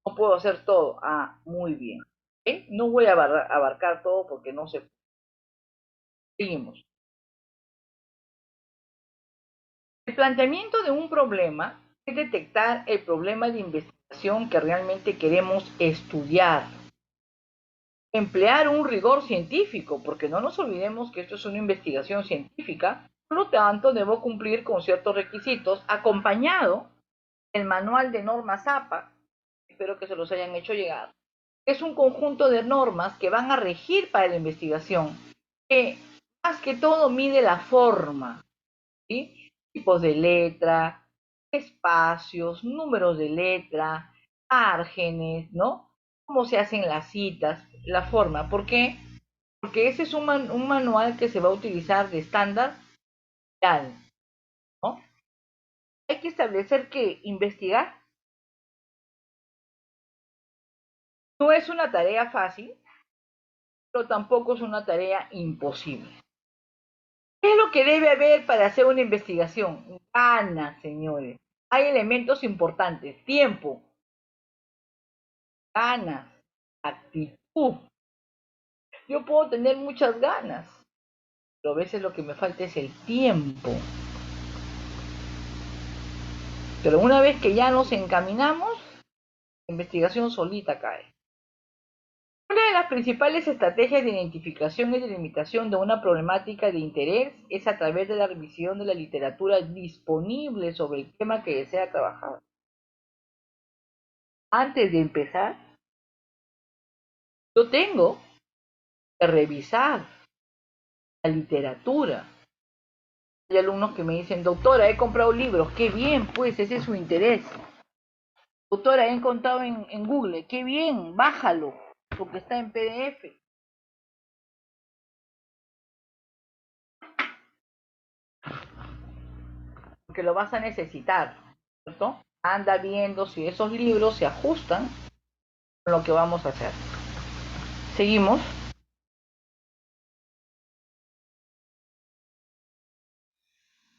Speaker 1: No puedo hacer todo. Ah, muy bien. ¿Eh? No voy a abarcar todo porque no se... Seguimos. El planteamiento de un problema es detectar el problema de investigación que realmente queremos estudiar. Emplear un rigor científico, porque no nos olvidemos que esto es una investigación científica, por lo tanto debo cumplir con ciertos requisitos acompañado del manual de normas APA, espero que se los hayan hecho llegar. Es un conjunto de normas que van a regir para la investigación, que más que todo mide la forma, ¿sí? Tipos de letra, espacios, números de letra, márgenes, ¿no? Cómo se hacen las citas, la forma. ¿Por qué? Porque ese es un manual que se va a utilizar de estándar real, ¿no? Hay que establecer que investigar no es una tarea fácil, pero tampoco es una tarea imposible. ¿Qué es lo que debe haber para hacer una investigación? Ganas, señores. Hay elementos importantes: tiempo, ganas, actitud. Yo puedo tener muchas ganas, pero a veces lo que me falta es el tiempo. Pero una vez que ya nos encaminamos, la investigación solita cae. Una de las principales estrategias de identificación y delimitación de una problemática de interés es a través de la revisión de la literatura disponible sobre el tema que desea trabajar. Antes de empezar, yo tengo que revisar la literatura. Hay alumnos que me dicen: doctora, he comprado libros. Qué bien, pues ese es su interés. Doctora, he encontrado en Google. Qué bien, bájalo, porque está en PDF. Porque lo vas a necesitar, ¿cierto? Anda viendo si esos libros se ajustan con lo que vamos a hacer. Seguimos.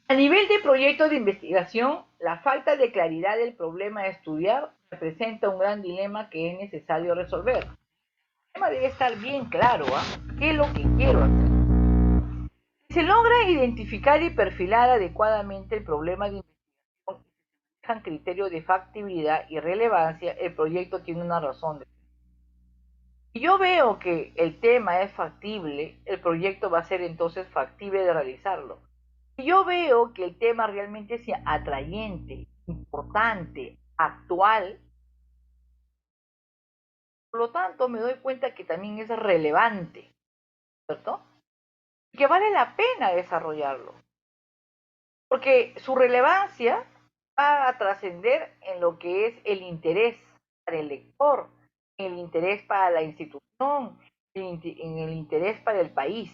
Speaker 1: A nivel de proyectos de investigación, la falta de claridad del problema a estudiar representa un gran dilema que es necesario resolver. El tema debe estar bien claro, ¿eh? ¿Qué es lo que quiero hacer? Si se logra identificar y perfilar adecuadamente el problema de investigación y se manejan criterios de factibilidad y relevancia, el proyecto tiene una razón de ser. Si yo veo que el tema es factible, el proyecto va a ser entonces factible de realizarlo. Si yo veo que el tema realmente es atrayente, importante, actual, por lo tanto me doy cuenta que también es relevante, ¿cierto? Y que vale la pena desarrollarlo, porque su relevancia va a trascender en lo que es el interés para el lector, el interés para la institución, en el interés para el país,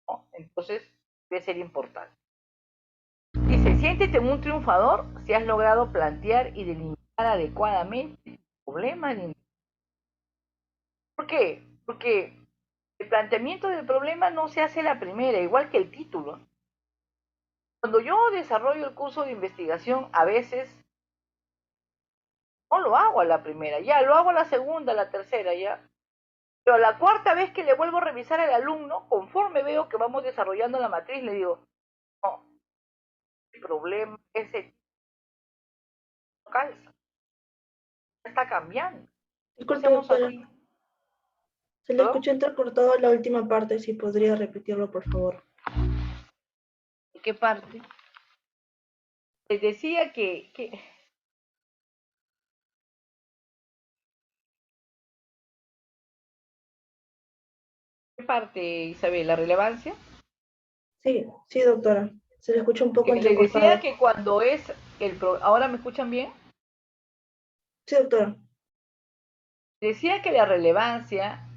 Speaker 1: ¿no? Entonces debe ser importante. Dice: siéntete un triunfador si has logrado plantear y delimitar adecuadamente el problema. ¿Por qué? Porque el planteamiento del problema no se hace la primera, igual que el título. Cuando yo desarrollo el curso de investigación, a veces no lo hago a la primera, ya lo hago a la segunda, a la tercera, ya. Pero a la cuarta vez que le vuelvo a revisar al alumno, conforme veo que vamos desarrollando la matriz, le digo: no, el problema es el calza, está cambiando. Lo
Speaker 2: Disculpe,
Speaker 1: hacemos
Speaker 2: doctora.
Speaker 1: así.
Speaker 2: Se le
Speaker 1: ¿Perdón?
Speaker 2: escuchó entrecortado la última parte, si podría repetirlo, por favor.
Speaker 1: ¿En qué parte? Les decía ¿qué parte, Isabel? ¿La relevancia?
Speaker 2: Sí, sí, doctora. Se le escucha un poco
Speaker 1: Que les decía
Speaker 2: entrecortado.
Speaker 1: que cuando es ¿ahora me escuchan bien?
Speaker 2: Sí, doctora.
Speaker 1: Decía que la relevancia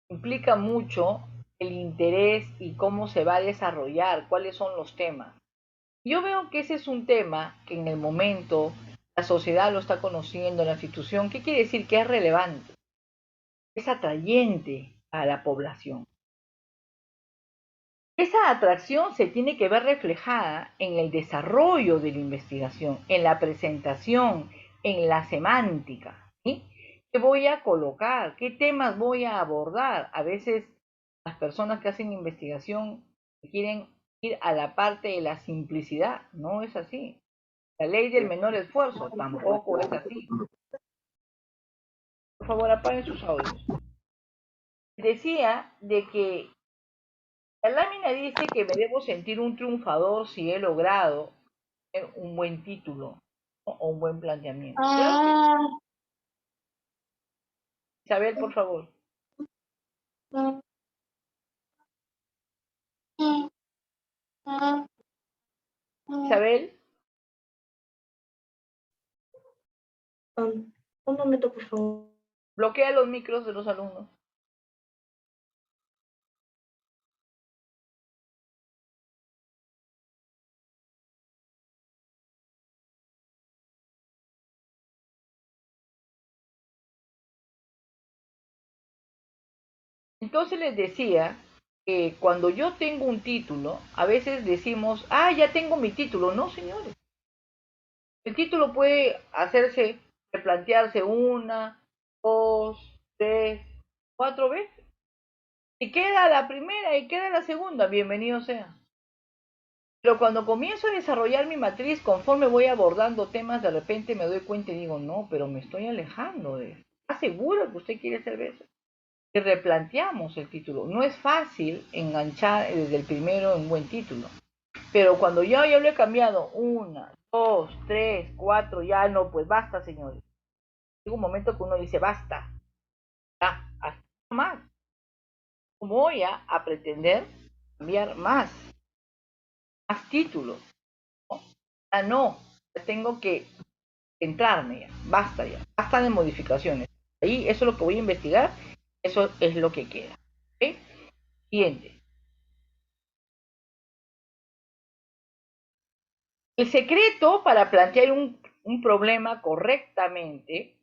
Speaker 1: implica mucho el interés y cómo se va a desarrollar, cuáles son los temas. Yo veo que ese es un tema que en el momento la sociedad lo está conociendo, la institución. ¿Qué quiere decir? Que es relevante, es atrayente a la población. Esa atracción se tiene que ver reflejada en el desarrollo de la investigación, en la presentación, en la semántica, ¿sí? ¿Qué voy a colocar? ¿Qué temas voy a abordar? A veces las personas que hacen investigación quieren ir a la parte de la simplicidad, no es así. La ley del menor esfuerzo tampoco es así. Por favor, apaguen sus audios. Decía de que la lámina dice que me debo sentir un triunfador si he logrado un buen título, ¿no? O un buen planteamiento. Claro que sí. Isabel, por favor. Isabel,
Speaker 2: Un momento, por favor.
Speaker 1: bloquea los micros de los alumnos. Entonces les decía que cuando yo tengo un título, a veces decimos, ah, ya tengo mi título. No, señores. El título puede hacerse, replantearse una, dos, tres, cuatro veces. Si queda la primera y queda la segunda, bienvenido sea. Pero cuando comienzo a desarrollar mi matriz, conforme voy abordando temas, de repente me doy cuenta y digo, no, pero me estoy alejando de eso. ¿Está seguro que usted quiere ser eso? Y replanteamos el título. No es fácil enganchar desde el primero un buen título. Pero cuando ya lo he cambiado, una, dos, tres, cuatro, ya no, pues basta, señores. Llega un momento que uno dice, basta, ya, hasta más. ¿Cómo voy a pretender cambiar más títulos? ¿No? Ya no, ya tengo que centrarme ya, basta de modificaciones. Ahí eso es lo que voy a investigar, eso es lo que queda. ¿Ok? Siguiente. El secreto para plantear un problema correctamente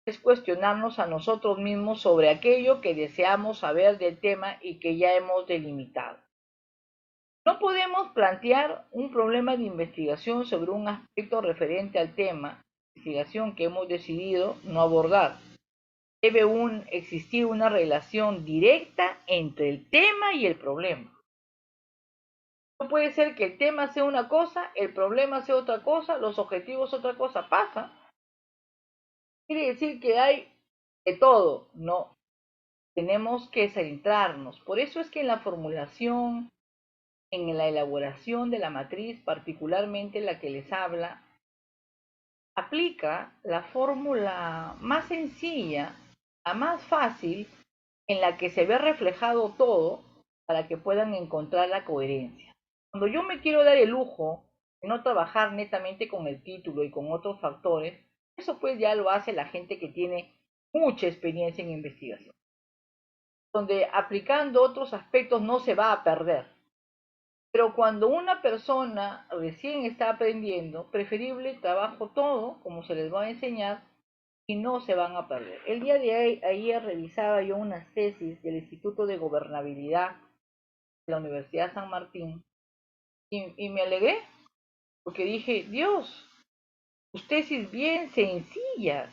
Speaker 1: es cuestionarnos a nosotros mismos sobre aquello que deseamos saber del tema y que ya hemos delimitado. No podemos plantear un problema de investigación sobre un aspecto referente al tema de investigación que hemos decidido no abordar. Debe existir una relación directa entre el tema y el problema. No puede ser que el tema sea una cosa, el problema sea otra cosa, los objetivos otra cosa. Pasa. Quiere decir que hay de todo. No, tenemos que centrarnos. Por eso es que en la formulación, en la elaboración de la matriz, particularmente la que les habla, aplica la fórmula más sencilla, la más fácil, en la que se ve reflejado todo para que puedan encontrar la coherencia. Cuando yo me quiero dar el lujo de no trabajar netamente con el título y con otros factores, eso pues ya lo hace la gente que tiene mucha experiencia en investigación, donde aplicando otros aspectos no se va a perder. Pero cuando una persona recién está aprendiendo, preferible trabajo todo como se les va a enseñar y no se van a perder. El día de ayer revisaba yo unas tesis del Instituto de Gobernabilidad de la Universidad San Martín y me alegué porque dije, Dios, sus tesis bien sencillas.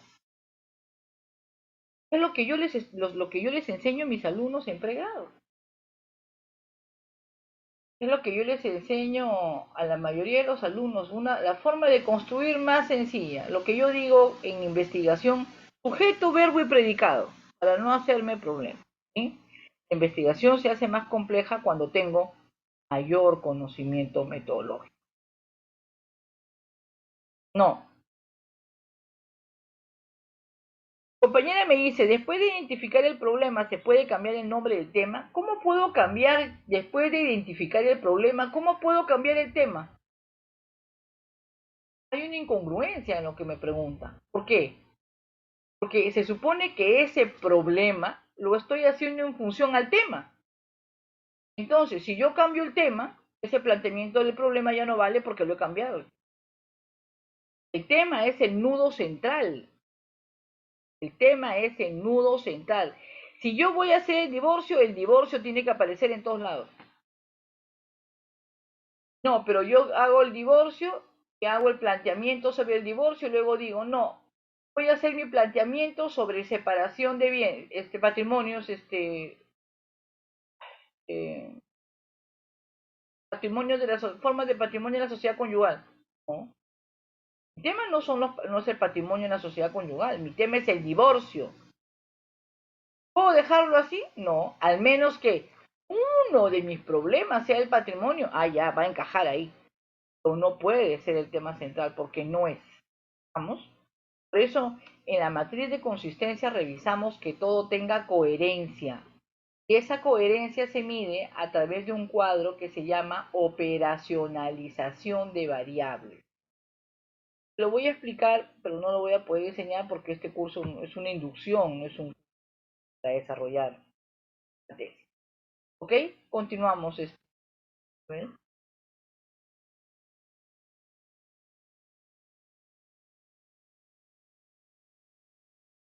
Speaker 1: Es lo que yo les enseño a mis alumnos en pregrado. Es lo que yo les enseño a la mayoría de los alumnos, la forma de construir más sencilla. Lo que yo digo en investigación, sujeto, verbo y predicado, para no hacerme problema. ¿Sí? La investigación se hace más compleja cuando tengo mayor conocimiento metodológico. No. Compañera me dice, después de identificar el problema, ¿se puede cambiar el nombre del tema? ¿Cómo puedo cambiar, después de identificar el problema, cómo puedo cambiar el tema? Hay una incongruencia en lo que me pregunta. ¿Por qué? Porque se supone que ese problema lo estoy haciendo en función al tema. Entonces, si yo cambio el tema, ese planteamiento del problema ya no vale porque lo he cambiado. El tema es el nudo central. El tema es el nudo central. Si yo voy a hacer el divorcio tiene que aparecer en todos lados. No, pero yo hago el divorcio y hago el planteamiento sobre el divorcio y luego digo, no, voy a hacer mi planteamiento sobre separación de bienes, patrimonios, eh, patrimonios de las formas de patrimonio de la sociedad conyugal, ¿no? Mi tema no es el patrimonio en la sociedad conyugal, mi tema es el divorcio. ¿Puedo dejarlo así? No, al menos que uno de mis problemas sea el patrimonio. Ah, ya, va a encajar ahí. Pero no puede ser el tema central porque no es. ¿Vamos? Por eso, en la matriz de consistencia revisamos que todo tenga coherencia. Y esa coherencia se mide a través de un cuadro que se llama operacionalización de variables. Lo voy a explicar, pero no lo voy a poder enseñar porque este curso es una inducción, no es un curso para desarrollar la tesis. ¿Ok? Continuamos.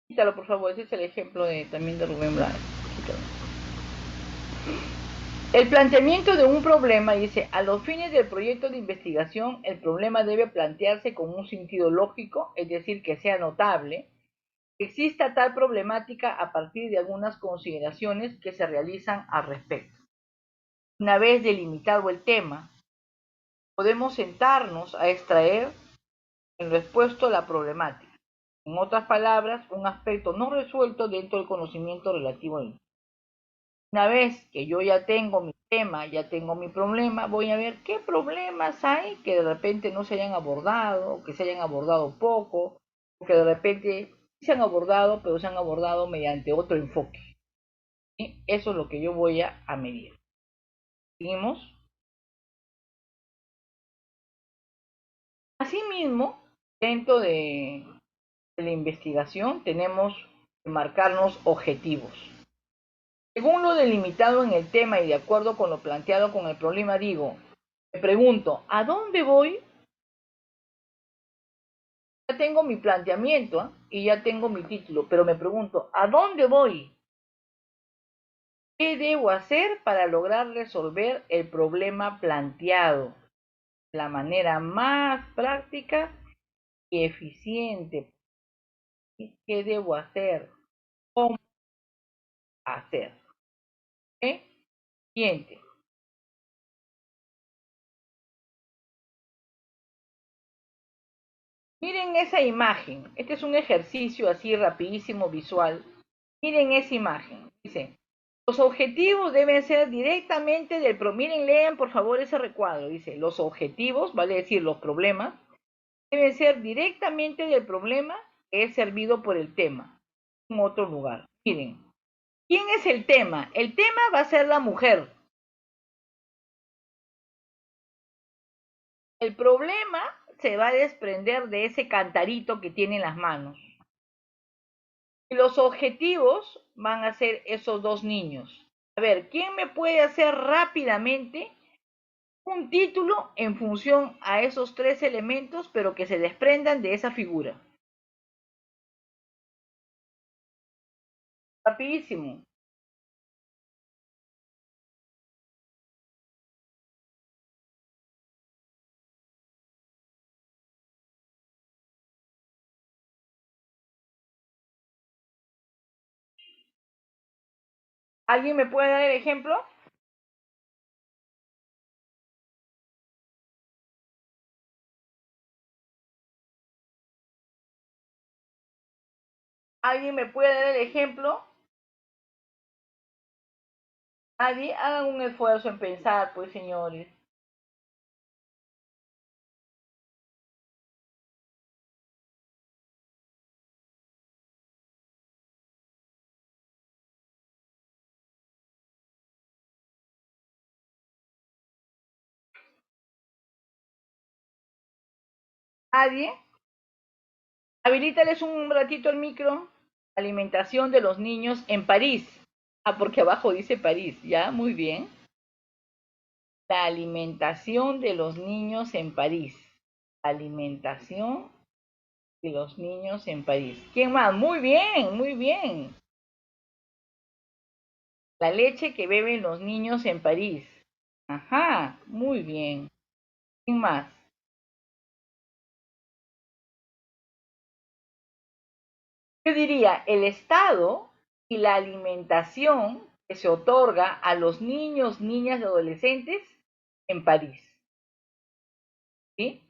Speaker 1: Quítalo, por favor. Ese es el ejemplo también de Rubén Blades. Quítalo. El planteamiento de un problema dice, a los fines del proyecto de investigación, el problema debe plantearse con un sentido lógico, es decir, que sea notable, que exista tal problemática a partir de algunas consideraciones que se realizan al respecto. Una vez delimitado el tema, podemos sentarnos a extraer en lo expuesto la problemática. En otras palabras, un aspecto no resuelto dentro del conocimiento relativo al. Una vez que yo ya tengo mi tema, ya tengo mi problema, voy a ver qué problemas hay que de repente no se hayan abordado, o que se hayan abordado poco, o que de repente se han abordado, pero se han abordado mediante otro enfoque. ¿Sí? Eso es lo que yo voy a medir. ¿Seguimos? Asimismo, dentro de la investigación tenemos que marcarnos objetivos. Según lo delimitado en el tema y de acuerdo con lo planteado con el problema, digo, me pregunto, ¿a dónde voy? Ya tengo mi planteamiento, ¿eh? Y ya tengo mi título, pero me pregunto, ¿a dónde voy? ¿Qué debo hacer para lograr resolver el problema planteado de la manera más práctica y eficiente? ¿Qué debo hacer? ¿Cómo hacer? ¿Eh? Siguiente. Miren esa imagen. Este es un ejercicio así rapidísimo visual. Miren esa imagen. Dice, los objetivos deben ser directamente miren, lean por favor ese recuadro. Dice, los objetivos, vale decir, los problemas, deben ser directamente del problema que es servido por el tema en otro lugar. Miren, ¿quién es el tema? El tema va a ser la mujer. El problema se va a desprender de ese cantarito que tiene en las manos. Y los objetivos van a ser esos dos niños. A ver, ¿quién me puede hacer rápidamente un título en función a esos tres elementos, pero que se desprendan de esa figura? Rapidísimo. ¿Alguien me puede dar el ejemplo? ¿Alguien me puede dar el ejemplo? Nadie, hagan un esfuerzo en pensar, pues señores. Nadie. Habilítales un ratito el micro. Alimentación de los niños en París. Ah, porque abajo dice París. Ya, muy bien. La alimentación de los niños en París. Alimentación de los niños en París. ¿Quién más? Muy bien, muy bien. La leche que beben los niños en París. Ajá, muy bien. ¿Quién más? Yo diría el estado y la alimentación que se otorga a los niños, niñas y adolescentes en París. ¿Sí?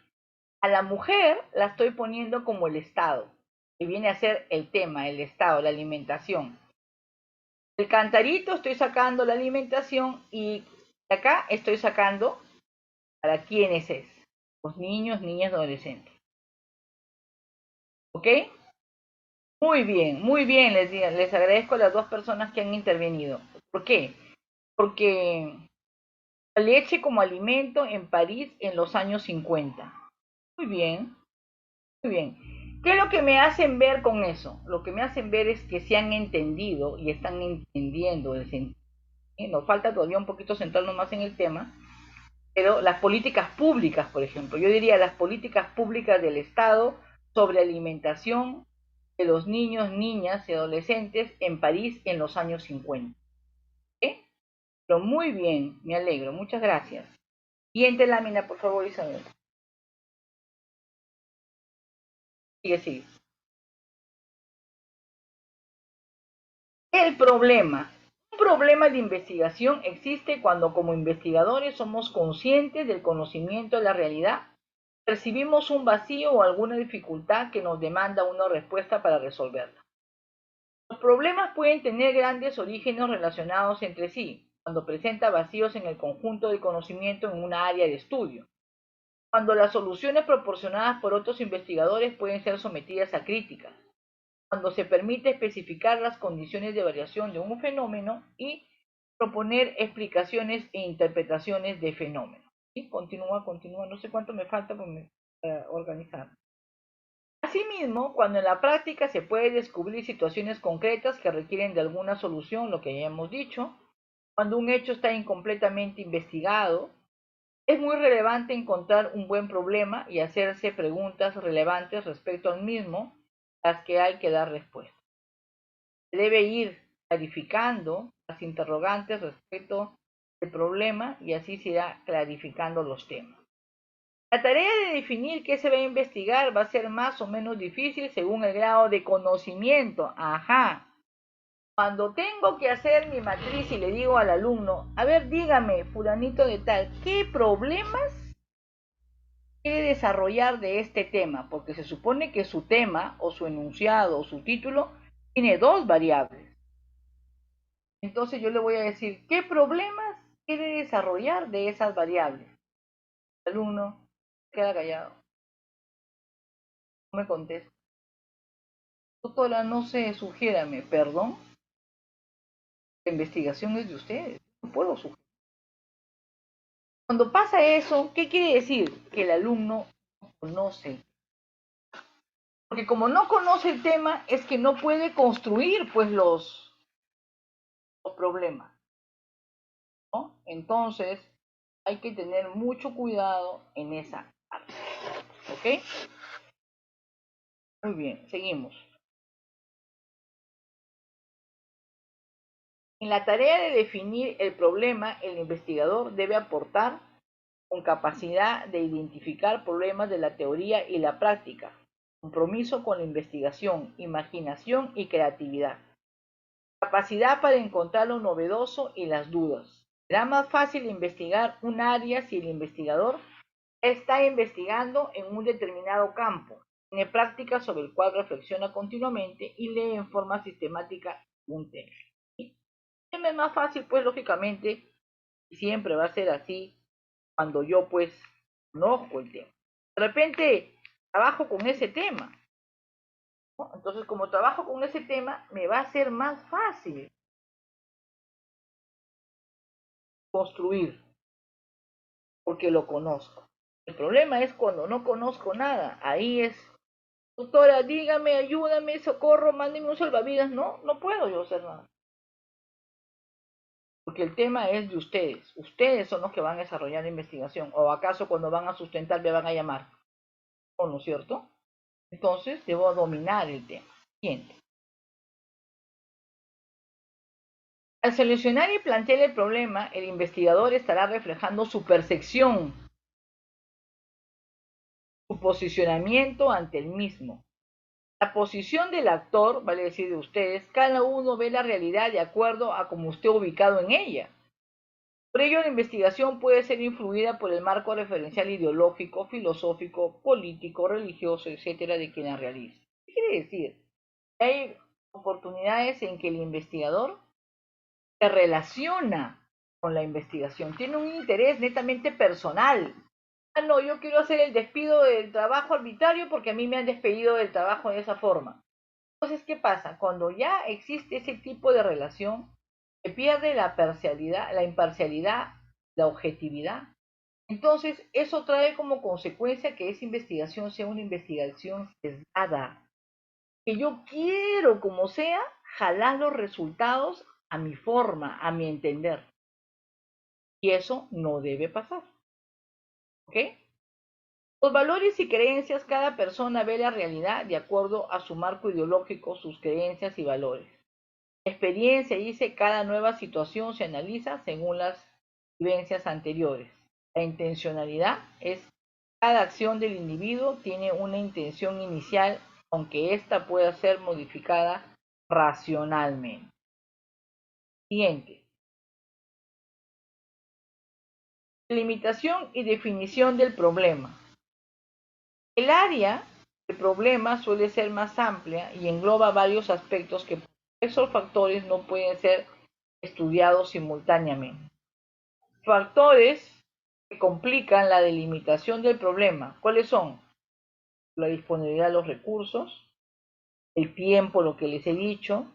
Speaker 1: A la mujer la estoy poniendo como el Estado, que viene a ser el tema, el Estado, la alimentación. El cantarito estoy sacando la alimentación y acá estoy sacando para quiénes es. Los niños, niñas, adolescentes. ¿Ok? Muy bien, les agradezco a las dos personas que han intervenido. ¿Por qué? Porque la leche como alimento en París en los años 50. Muy bien, muy bien. ¿Qué es lo que me hacen ver con eso? Lo que me hacen ver es que se han entendido y están entendiendo el sentido. Nos falta todavía un poquito centrarnos más en el tema, pero las políticas públicas, por ejemplo, yo diría las políticas públicas del Estado sobre alimentación de los niños, niñas y adolescentes en París en los años 50. ¿Eh? Pero muy bien, me alegro, muchas gracias. Siguiente lámina, por favor, Isabel. Sigue, sigue. El problema. Un problema de investigación existe cuando como investigadores somos conscientes del conocimiento de la realidad, percibimos un vacío o alguna dificultad que nos demanda una respuesta para resolverla. Los problemas pueden tener grandes orígenes relacionados entre sí, cuando presenta vacíos en el conjunto del conocimiento en una área de estudio, cuando las soluciones proporcionadas por otros investigadores pueden ser sometidas a críticas, cuando se permite especificar las condiciones de variación de un fenómeno y proponer explicaciones e interpretaciones de fenómenos. ¿Sí? Continúa, continúa, no sé cuánto me falta para organizar. Asimismo, cuando en la práctica se puede descubrir situaciones concretas que requieren de alguna solución, lo que ya hemos dicho, cuando un hecho está incompletamente investigado, es muy relevante encontrar un buen problema y hacerse preguntas relevantes respecto al mismo, a las que hay que dar respuesta. Se debe ir clarificando las interrogantes respecto al problema y así se irá clarificando los temas. La tarea de definir qué se va a investigar va a ser más o menos difícil según el grado de conocimiento. Ajá. Cuando tengo que hacer mi matriz y le digo al alumno, a ver, dígame, fulanito de tal, ¿qué problemas quiere desarrollar de este tema? Porque se supone que su tema o su enunciado o su título tiene dos variables. Entonces yo le voy a decir, ¿qué problemas quiere desarrollar de esas variables? El alumno queda callado, no me contesta. Doctora, no sé, sugiérame, perdón. La investigación es de ustedes, no puedo sugerir. Cuando pasa eso, ¿qué quiere decir? Que el alumno no conoce. Porque como no conoce el tema, es que no puede construir pues los problemas, ¿no? Entonces, hay que tener mucho cuidado en esa parte, ¿ok? Muy bien, seguimos. En la tarea de definir el problema, el investigador debe aportar con capacidad de identificar problemas de la teoría y la práctica, compromiso con la investigación, imaginación y creatividad, capacidad para encontrar lo novedoso y las dudas. Será más fácil investigar un área si el investigador está investigando en un determinado campo, tiene práctica sobre el cual reflexiona continuamente y lee en forma sistemática un tema. Es más fácil, pues lógicamente, y siempre va a ser así cuando yo pues conozco el tema. De repente trabajo con ese tema, ¿no? Entonces como trabajo con ese tema, me va a ser más fácil construir porque lo conozco. El problema es cuando no conozco nada. Ahí es, doctora, dígame, ayúdame, socorro, mándeme un salvavidas. No, no puedo yo hacer nada. Porque el tema es de ustedes. Ustedes son los que van a desarrollar la investigación. ¿O acaso cuando van a sustentar me van a llamar? ¿O no es cierto? Entonces debo dominar el tema. Siguiente. Al seleccionar y plantear el problema, el investigador estará reflejando su percepción, su posicionamiento ante el mismo. La posición del actor, vale decir de ustedes, cada uno ve la realidad de acuerdo a cómo esté ubicado en ella. Por ello, la investigación puede ser influida por el marco referencial ideológico, filosófico, político, religioso, etcétera, de quien la realiza. ¿Qué quiere decir? Hay oportunidades en que el investigador se relaciona con la investigación, tiene un interés netamente personal. Ah, no, yo quiero hacer el despido del trabajo arbitrario porque a mí me han despedido del trabajo de esa forma. Entonces, ¿qué pasa? Cuando ya existe ese tipo de relación, se pierde la parcialidad, la imparcialidad, la objetividad. Entonces, eso trae como consecuencia que esa investigación sea una investigación sesgada, que yo quiero, como sea, jalar los resultados a mi forma, a mi entender. Y eso no debe pasar. ¿Ok? Los valores y creencias, cada persona ve la realidad de acuerdo a su marco ideológico, sus creencias y valores. La experiencia dice cada nueva situación se analiza según las vivencias anteriores. La intencionalidad es cada acción del individuo tiene una intención inicial, aunque ésta pueda ser modificada racionalmente. Siguiente. Limitación y definición del problema. El área del problema suele ser más amplia y engloba varios aspectos que por esos factores no pueden ser estudiados simultáneamente. Factores que complican la delimitación del problema. ¿Cuáles son? La disponibilidad de los recursos, el tiempo, lo que les he dicho,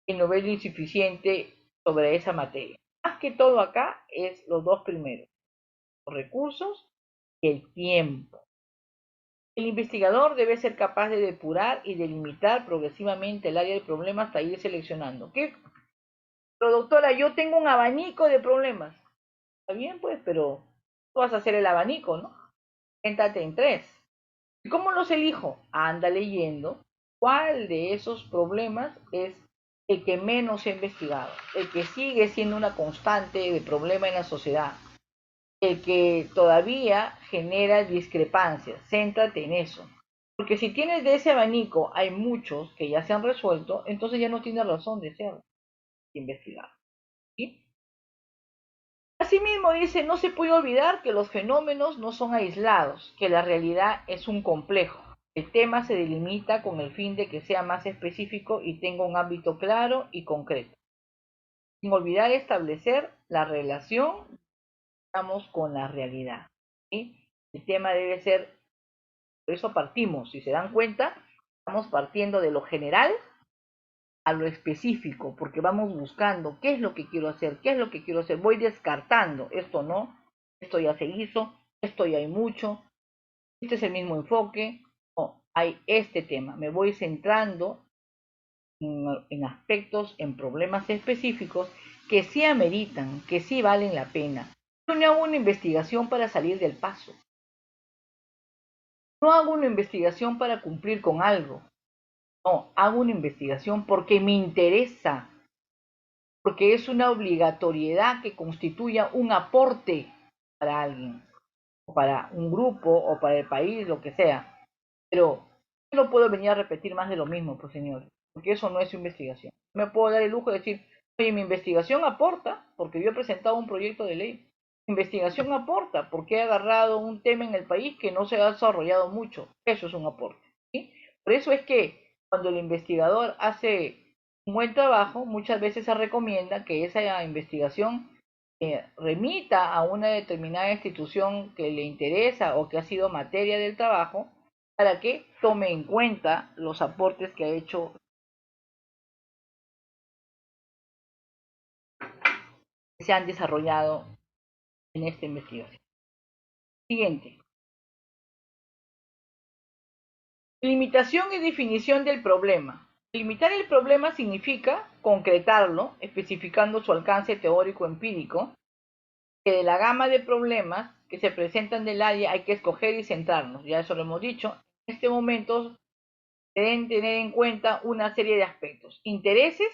Speaker 1: el nivel insuficiente sobre esa materia. Más que todo acá es los dos primeros, los recursos y el tiempo. El investigador debe ser capaz de depurar y delimitar progresivamente el área del problema hasta ir seleccionando. ¿Qué? Pero doctora, yo tengo un abanico de problemas. Está bien, pues, pero tú vas a hacer el abanico, ¿no? Céntrate en tres. ¿Y cómo los elijo? Anda leyendo cuál de esos problemas es el que menos he investigado, el que sigue siendo una constante de problema en la sociedad, el que todavía genera discrepancias. Céntrate en eso. Porque si tienes de ese abanico, hay muchos que ya se han resuelto, entonces ya no tiene razón de ser investigado. ¿Sí? Asimismo dice, no se puede olvidar que los fenómenos no son aislados, que la realidad es un complejo. El tema se delimita con el fin de que sea más específico y tenga un ámbito claro y concreto, sin olvidar establecer la relación, digamos, con la realidad. ¿Sí? El tema debe ser, por eso partimos, si se dan cuenta, estamos partiendo de lo general a lo específico, porque vamos buscando qué es lo que quiero hacer, qué es lo que quiero hacer, voy descartando, esto no, esto ya se hizo, esto ya hay mucho, este es el mismo enfoque, no, hay este tema, me voy centrando en aspectos, en problemas específicos que sí ameritan, que sí valen la pena. Yo no hago una investigación para salir del paso, no hago una investigación para cumplir con algo, no, hago una investigación porque me interesa, porque es una obligatoriedad que constituya un aporte para alguien, o para un grupo, o para el país, lo que sea. Pero yo no puedo venir a repetir más de lo mismo, pues señores, porque eso no es investigación. Me puedo dar el lujo de decir, oye, mi investigación aporta, porque yo he presentado un proyecto de ley. Mi investigación aporta, porque he agarrado un tema en el país que no se ha desarrollado mucho. Eso es un aporte. ¿Sí? Por eso es que cuando el investigador hace un buen trabajo, muchas veces se recomienda que esa investigación remita a una determinada institución que le interesa o que ha sido materia del trabajo para que tome en cuenta los aportes que ha hecho, que se han desarrollado en esta investigación. Siguiente. Limitación y definición del problema. Limitar el problema significa concretarlo, especificando su alcance teórico empírico, que de la gama de problemas que se presentan del área hay que escoger y centrarnos. Ya eso lo hemos dicho. En este momento deben tener en cuenta una serie de aspectos. Intereses,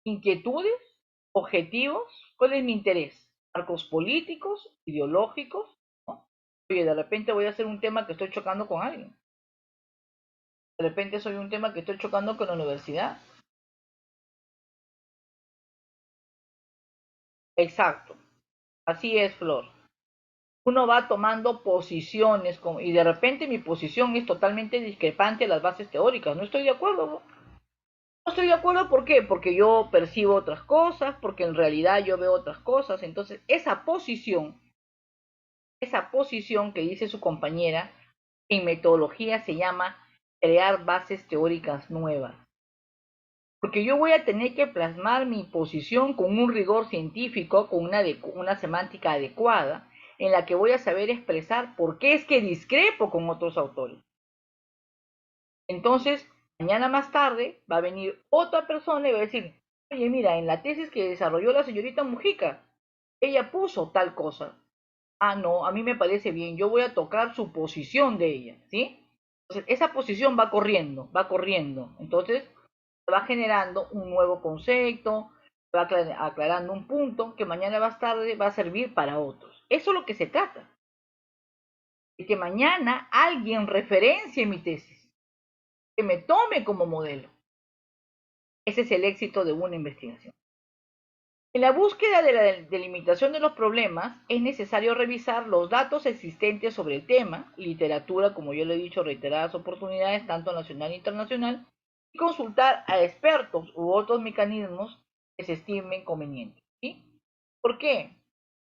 Speaker 1: inquietudes, objetivos. ¿Cuál es mi interés? Marcos políticos, ideológicos, ¿no? Oye, de repente voy a hacer un tema que estoy chocando con alguien. De repente soy un tema que estoy chocando con la universidad. Exacto. Así es, Flor. Uno va tomando posiciones y de repente mi posición es totalmente discrepante a las bases teóricas. No estoy de acuerdo. No estoy de acuerdo, ¿por qué? Porque yo percibo otras cosas, porque en realidad yo veo otras cosas. Entonces, esa posición que dice su compañera, en metodología se llama crear bases teóricas nuevas. Porque yo voy a tener que plasmar mi posición con un rigor científico, con una semántica adecuada, en la que voy a saber expresar por qué es que discrepo con otros autores. Entonces, mañana más tarde va a venir otra persona y va a decir, oye, mira, en la tesis que desarrolló la señorita Mujica, ella puso tal cosa. Ah, no, a mí me parece bien, yo voy a tocar su posición de ella, ¿sí? Entonces, esa posición va corriendo, va corriendo. Entonces, va generando un nuevo concepto, va aclarando un punto que mañana más tarde va a servir para otros. Eso es lo que se trata. De que mañana alguien referencie mi tesis, que me tome como modelo. Ese es el éxito de una investigación. En la búsqueda de la delimitación de los problemas es necesario revisar los datos existentes sobre el tema, literatura, como yo le he dicho reiteradas oportunidades, tanto nacional e internacional, y consultar a expertos u otros mecanismos que se estimen convenientes. ¿Sí? ¿Por qué?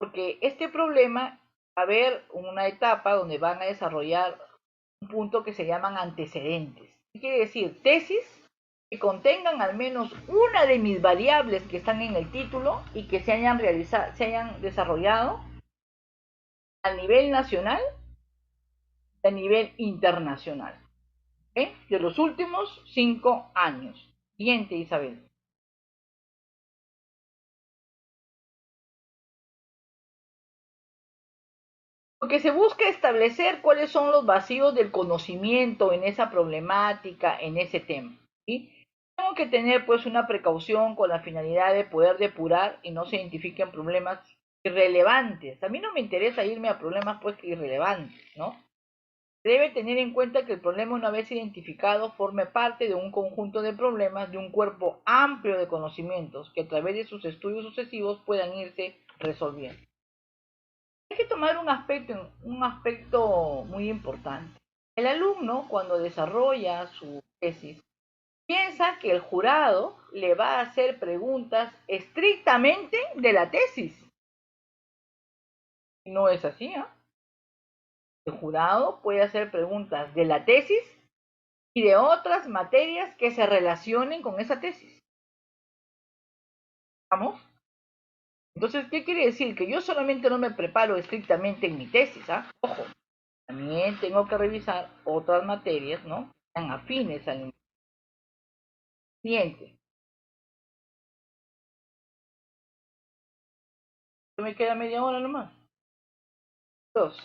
Speaker 1: Porque este problema va a haber una etapa donde van a desarrollar un punto que se llaman antecedentes. ¿Qué quiere decir? Tesis que contengan al menos una de mis variables que están en el título y que se hayan desarrollado a nivel nacional y a nivel internacional, de los últimos 5 años. Siguiente, Isabel. Porque se busca establecer cuáles son los vacíos del conocimiento en esa problemática, en ese tema. ¿Sí? Tengo que tener pues una precaución con la finalidad de poder depurar y no se identifiquen problemas irrelevantes. A mí no me interesa irme a problemas pues irrelevantes, ¿no? Debe tener en cuenta que el problema, una vez identificado, forme parte de un conjunto de problemas de un cuerpo amplio de conocimientos que a través de sus estudios sucesivos puedan irse resolviendo. Hay que tomar un aspecto muy importante. El alumno, cuando desarrolla su tesis, piensa que el jurado le va a hacer preguntas estrictamente de la tesis. No es así, ¿eh? El jurado puede hacer preguntas de la tesis y de otras materias que se relacionen con esa tesis. ¿Vamos? Entonces, ¿qué quiere decir? Que yo solamente no me preparo estrictamente en mi tesis, ¿ah? Ojo, también tengo que revisar otras materias, ¿no? Que sean afines al siguiente. Me queda media hora nomás. Dos.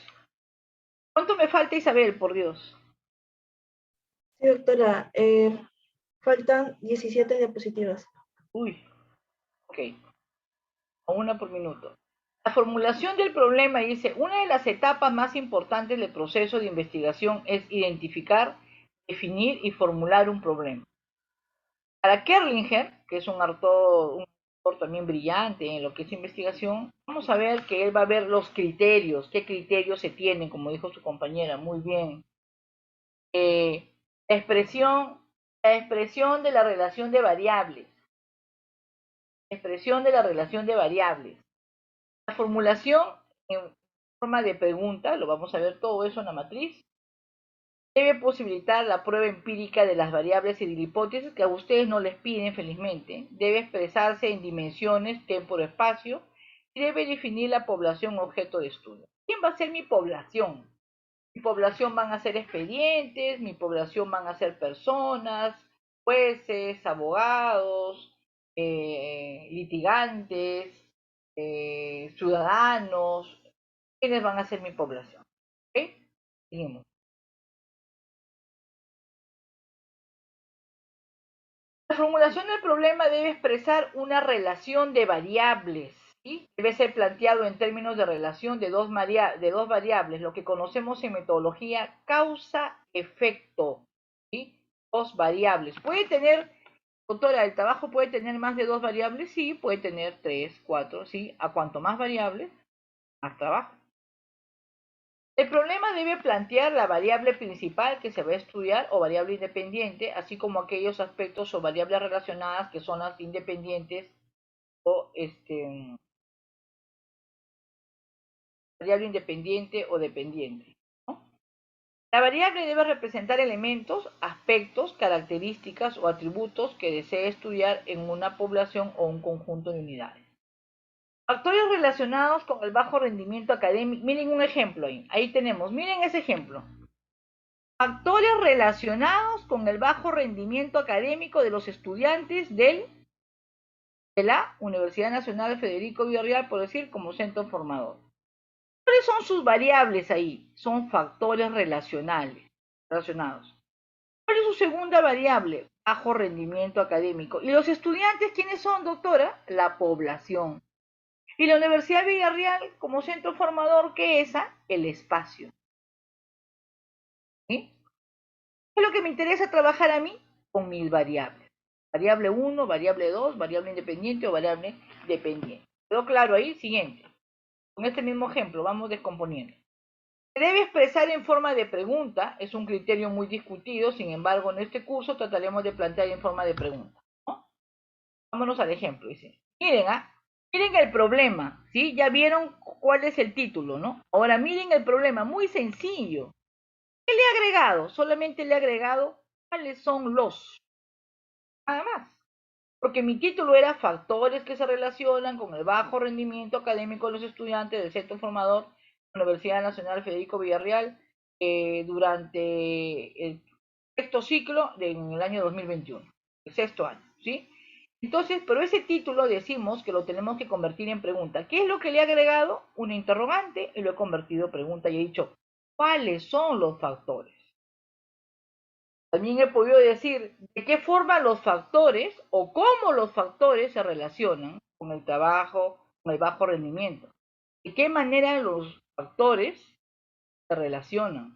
Speaker 1: ¿Cuánto me falta, Isabel, por Dios?
Speaker 2: Sí, doctora, faltan 17 diapositivas.
Speaker 1: Uy, ok, a una por minuto. La formulación del problema dice, una de las etapas más importantes del proceso de investigación es identificar, definir y formular un problema. Para Kerlinger, que es un autor también brillante en lo que es investigación, vamos a ver que él va a ver los criterios, qué criterios se tienen, como dijo su compañera, muy bien. Eh, la expresión, la expresión de la relación de variables, expresión de la relación de variables. La formulación en forma de pregunta, lo vamos a ver todo eso en la matriz, debe posibilitar la prueba empírica de las variables y de la hipótesis que a ustedes no les piden felizmente. Debe expresarse en dimensiones, tiempo-espacio y debe definir la población objeto de estudio. ¿Quién va a ser mi población? Mi población van a ser expedientes, mi población van a ser personas, jueces, abogados, litigantes, ciudadanos. ¿Quiénes van a ser mi población? ¿Ok? Seguimos. La formulación del problema debe expresar una relación de variables, ¿sí? Debe ser planteado en términos de relación de dos variables, lo que conocemos en metodología causa-efecto, ¿sí? Dos variables. Puede tener, doctora, ¿el trabajo puede tener más de dos variables? Sí, puede tener tres, cuatro, ¿sí? A cuanto más variables, hasta abajo. El problema debe plantear la variable principal que se va a estudiar o variable independiente, así como aquellos aspectos o variables relacionadas que son las independientes o variable independiente o dependiente, ¿no? La variable debe representar elementos, aspectos, características o atributos que desee estudiar en una población o un conjunto de unidades. Factores relacionados con el bajo rendimiento académico. Miren un ejemplo ahí. Ahí tenemos, miren ese ejemplo. Factores relacionados con el bajo rendimiento académico de los estudiantes de la Universidad Nacional Federico Villarreal, por decir, como centro formador. ¿Cuáles son sus variables ahí? Son factores relacionados. ¿Cuál es su segunda variable? Bajo rendimiento académico. ¿Y los estudiantes quiénes son, doctora? La población. Y la Universidad Villarreal, como centro formador, ¿qué es esa? El espacio. ¿Sí? ¿Qué es lo que me interesa trabajar a mí? Con mis variables. Variable 1, variable 2, variable independiente o variable dependiente. ¿Quedó claro ahí? Siguiente. Con este mismo ejemplo, vamos descomponiendo. Se debe expresar en forma de pregunta, es un criterio muy discutido, sin embargo, en este curso trataremos de plantear en forma de pregunta, ¿no? Vámonos al ejemplo, dice. Miren, miren el problema, ¿sí? Ya vieron cuál es el título, ¿no? Ahora miren el problema, muy sencillo. ¿Qué le he agregado? Solamente le he agregado cuáles son los, nada más. Porque mi título era Factores que se relacionan con el bajo rendimiento académico de los estudiantes del centro formador de la Universidad Nacional Federico Villarreal durante el sexto ciclo en el año 2021, el sexto año, ¿sí? Entonces, pero ese título decimos que lo tenemos que convertir en pregunta. ¿Qué es lo que le he agregado? Una interrogante y lo he convertido en pregunta y he dicho, ¿cuáles son los factores? También he podido decir de qué forma los factores o cómo los factores se relacionan con el trabajo, con el bajo rendimiento. De qué manera los factores se relacionan.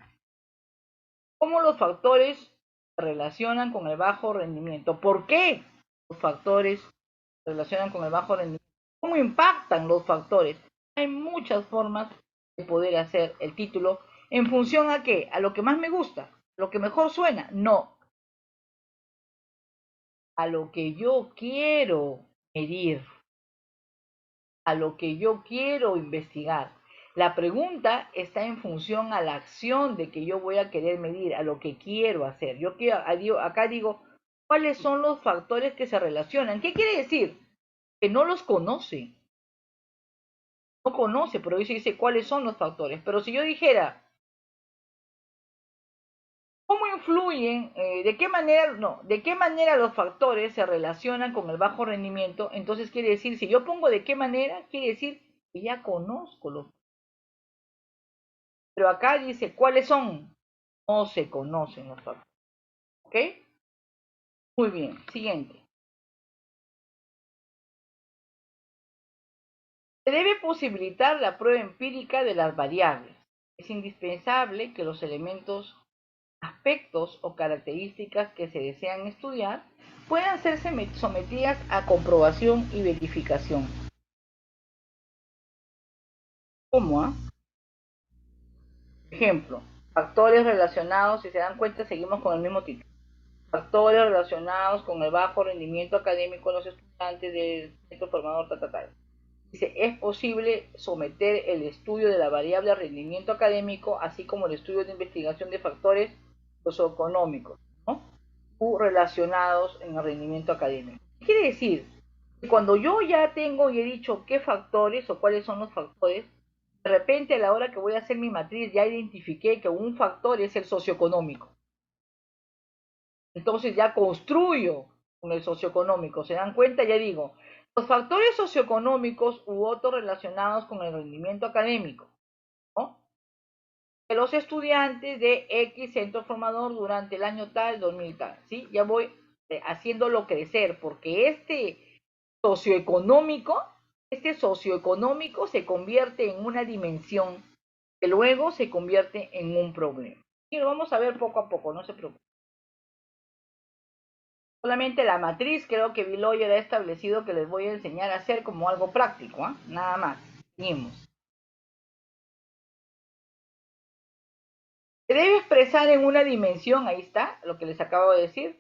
Speaker 1: ¿Cómo los factores se relacionan con el bajo rendimiento? ¿Por qué los factores se relacionan con el bajo rendimiento? ¿Cómo impactan los factores? Hay muchas formas de poder hacer el título en función a qué, a lo que más me gusta, lo que mejor suena. No, a lo que yo quiero medir, a lo que yo quiero investigar. La pregunta está en función a la acción de que yo voy a querer medir, a lo que quiero hacer. Yo quiero, acá digo, ¿cuáles son los factores que se relacionan? ¿Qué quiere decir? Que no los conoce. No conoce, pero dice cuáles son los factores. Pero si yo dijera, ¿cómo influyen, de qué manera, no, de qué manera los factores se relacionan con el bajo rendimiento? Entonces quiere decir, si yo pongo de qué manera, quiere decir que ya conozco los. Pero acá dice, ¿cuáles son? No se conocen los factores. ¿Ok? Muy bien, siguiente. Se debe posibilitar la prueba empírica de las variables. Es indispensable que los elementos, aspectos o características que se desean estudiar puedan ser sometidas a comprobación y verificación. ¿Cómo? Ejemplo, factores relacionados, si se dan cuenta, seguimos con el mismo título. Factores relacionados con el bajo rendimiento académico de los estudiantes del centro formador, Dice, es posible someter el estudio de la variable rendimiento académico, así como el estudio de investigación de factores socioeconómicos, ¿no? U relacionados en el rendimiento académico. ¿Qué quiere decir? Que cuando yo ya tengo y he dicho qué factores o cuáles son los factores, de repente a la hora que voy a hacer mi matriz ya identifiqué que un factor es el socioeconómico. Entonces ya construyo con el socioeconómico. ¿Se dan cuenta? Ya digo, los factores socioeconómicos u otros relacionados con el rendimiento académico, ¿no? De los estudiantes de X centro formador durante el año tal, 2000 tal, ¿sí? Ya voy haciéndolo crecer, porque socioeconómico, este socioeconómico se convierte en una dimensión que luego se convierte en un problema. Y lo vamos a ver poco a poco, no se preocupen. Solamente la matriz creo que Viloyer ha establecido que les voy a enseñar a hacer como algo práctico, ¿eh? Nada más. Seguimos. Se debe expresar en una dimensión, ahí está, lo que les acabo de decir,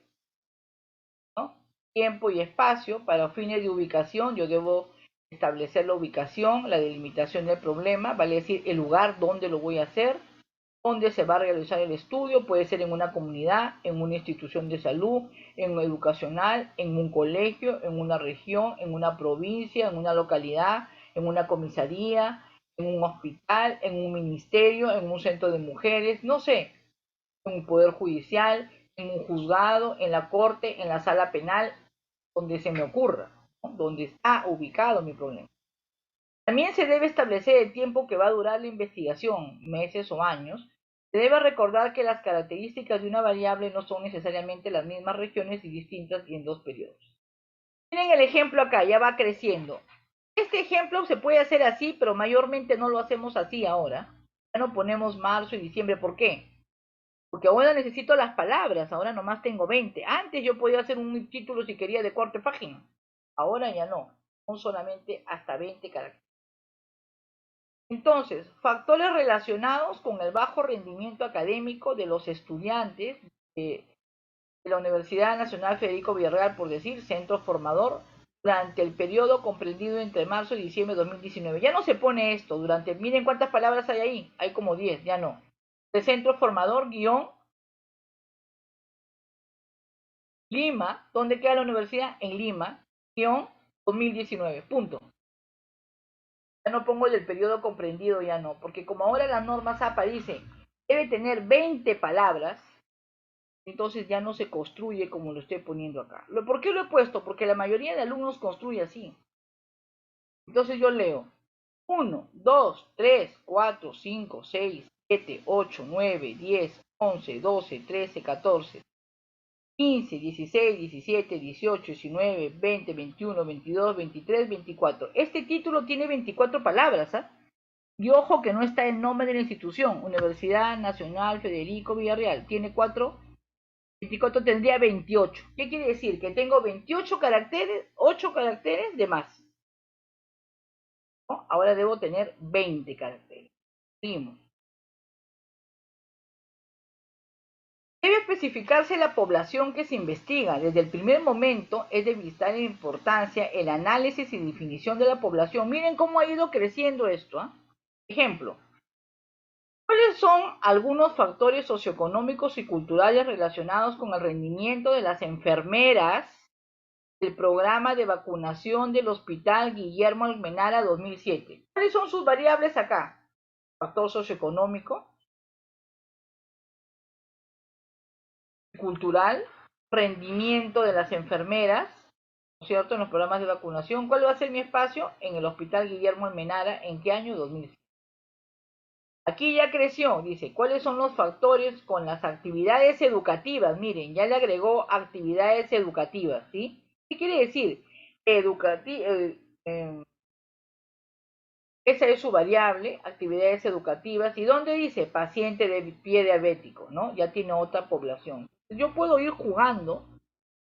Speaker 1: ¿no? Tiempo y espacio. Para fines de ubicación, yo debo establecer la ubicación, la delimitación del problema, vale decir el lugar donde lo voy a hacer, dónde se va a realizar el estudio. Puede ser en una comunidad, en una institución de salud, en un educacional, en un colegio, en una región, en una provincia, en una localidad, en una comisaría, en un hospital, en un ministerio, en un centro de mujeres, no sé, en un poder judicial, en un juzgado, en la corte, en la sala penal, donde se me ocurra, ¿no? Donde está ubicado mi problema. También se debe establecer el tiempo que va a durar la investigación, meses o años. Se debe recordar que las características de una variable no son necesariamente las mismas regiones y distintas y en dos periodos. Miren el ejemplo acá, ya va creciendo. Este ejemplo se puede hacer así, pero mayormente no lo hacemos así ahora. Ya no ponemos marzo y diciembre. ¿Por qué? Porque ahora necesito las palabras, ahora nomás tengo 20. Antes yo podía hacer un título si quería de corte página. Ahora ya no, son solamente hasta 20 caracteres. Entonces, factores relacionados con el bajo rendimiento académico de los estudiantes de la Universidad Nacional Federico Villarreal, por decir, centro formador, durante el periodo comprendido entre marzo y diciembre de 2019. Ya no se pone esto, miren cuántas palabras hay ahí, hay como 10, ya no. El centro formador, guión, Lima, ¿dónde queda la universidad? En Lima, guión, 2019, punto. Ya no pongo el del periodo comprendido, ya no, porque como ahora las normas APA dice, debe tener 20 palabras, entonces ya no se construye como lo estoy poniendo acá. ¿Por qué lo he puesto? Porque la mayoría de alumnos construye así. Entonces yo leo 1, 2, 3, 4, 5, 6, 7, 8, 9, 10, 11, 12, 13, 14, 15, 16, 17, 18, 19, 20, 21, 22, 23, 24. Este título tiene 24 palabras, ¿ah? Y ojo que no está el nombre de la institución, Universidad Nacional Federico Villarreal. Tiene 24 tendría 28. ¿Qué quiere decir? Que tengo 28 caracteres, 8 caracteres de más, ¿no? Ahora debo tener 20 caracteres. Seguimos. Debe especificarse la población que se investiga. Desde el primer momento es de vital importancia el análisis y definición de la población. Miren cómo ha ido creciendo esto, ¿eh? Ejemplo, ¿cuáles son algunos factores socioeconómicos y culturales relacionados con el rendimiento de las enfermeras del programa de vacunación del Hospital Guillermo Almenara 2007? ¿Cuáles son sus variables acá? Factor socioeconómico, cultural, rendimiento de las enfermeras, ¿no es cierto?, en los programas de vacunación. ¿Cuál va a ser mi espacio? En el Hospital Guillermo Almenara. ¿En qué año? 2007. Aquí ya creció, dice, ¿cuáles son los factores con las actividades educativas? Miren, ya le agregó actividades educativas, ¿sí? ¿Qué quiere decir? Esa es su variable, actividades educativas. ¿Y dónde dice? Paciente de pie diabético, ¿no? Ya tiene otra población. Yo puedo ir jugando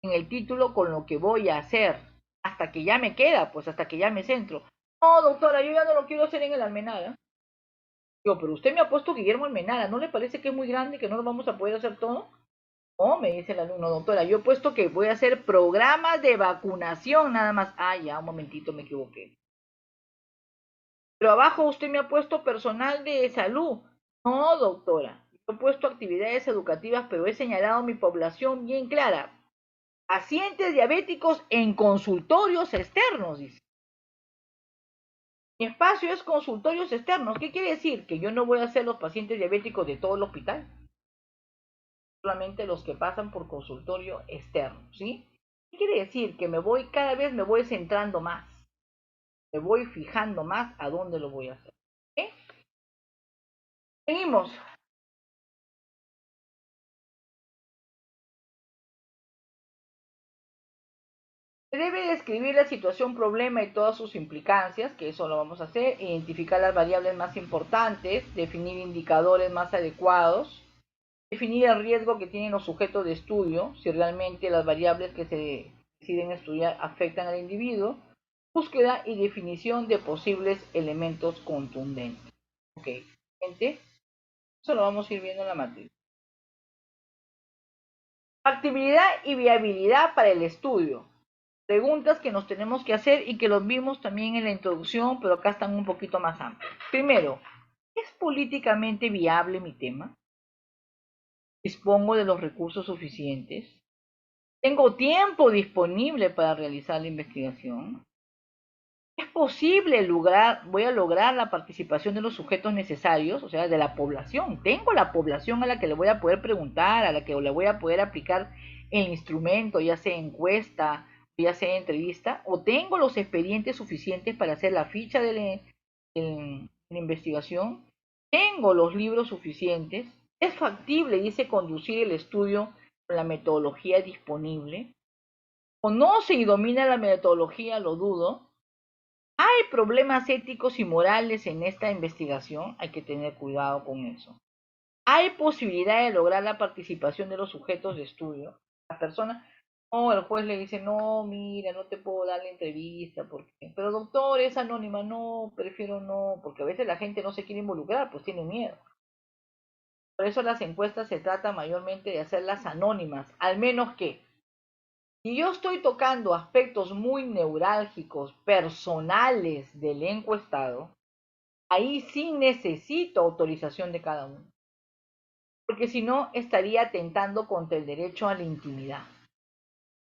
Speaker 1: en el título con lo que voy a hacer, hasta que ya me queda, pues hasta que ya me centro. No, doctora, yo ya no lo quiero hacer en el Almenara. Yo, pero usted me ha puesto Guillermo Almenara, ¿no le parece que es muy grande, que no lo vamos a poder hacer todo? No, me dice el alumno, doctora, yo he puesto que voy a hacer programas de vacunación nada más. Ah, ya, un momentito, me equivoqué. Pero abajo usted me ha puesto personal de salud. No, doctora, yo he puesto actividades educativas, pero he señalado mi población bien clara. Pacientes diabéticos en consultorios externos, dice. Mi espacio es consultorios externos. ¿Qué quiere decir? Que yo no voy a hacer los pacientes diabéticos de todo el hospital, solamente los que pasan por consultorio externo, ¿sí? ¿Qué quiere decir? Que cada vez me voy centrando más, me voy fijando más a dónde lo voy a hacer. ¿Sí? Seguimos. Se debe describir la situación problema y todas sus implicancias, que eso lo vamos a hacer, identificar las variables más importantes, definir indicadores más adecuados, definir el riesgo que tienen los sujetos de estudio, si realmente las variables que se deciden estudiar afectan al individuo, búsqueda y definición de posibles elementos contundentes. Ok, gente, Eso lo vamos a ir viendo en la matriz. Factibilidad y viabilidad para el estudio. Preguntas que nos tenemos que hacer y que los vimos también en la introducción, pero acá están un poquito más amplios. Primero, ¿es políticamente viable mi tema? ¿Dispongo de los recursos suficientes? ¿Tengo tiempo disponible para realizar la investigación? ¿Es posible voy a lograr la participación de los sujetos necesarios, o sea, de la población? ¿Tengo la población a la que le voy a poder preguntar, a la que le voy a poder aplicar el instrumento, ya sea encuesta, ya sea entrevista? ¿O tengo los expedientes suficientes para hacer la ficha de la investigación? ¿Tengo los libros suficientes? ¿Es factible, dice, conducir el estudio con la metodología disponible? ¿Conoce y domina la metodología? Lo dudo. ¿Hay problemas éticos y morales en esta investigación? Hay que tener cuidado con eso. ¿Hay posibilidad de lograr la participación de los sujetos de estudio? La persona, no, el juez le dice, no, mira, no te puedo dar la entrevista, porque, pero doctor, es anónima, no, prefiero no, porque a veces la gente no se quiere involucrar, pues tiene miedo. Por eso las encuestas se trata mayormente de hacerlas anónimas, al menos que si yo estoy tocando aspectos muy neurálgicos, personales del encuestado, ahí sí necesito autorización de cada uno, porque si no estaría atentando contra el derecho a la intimidad.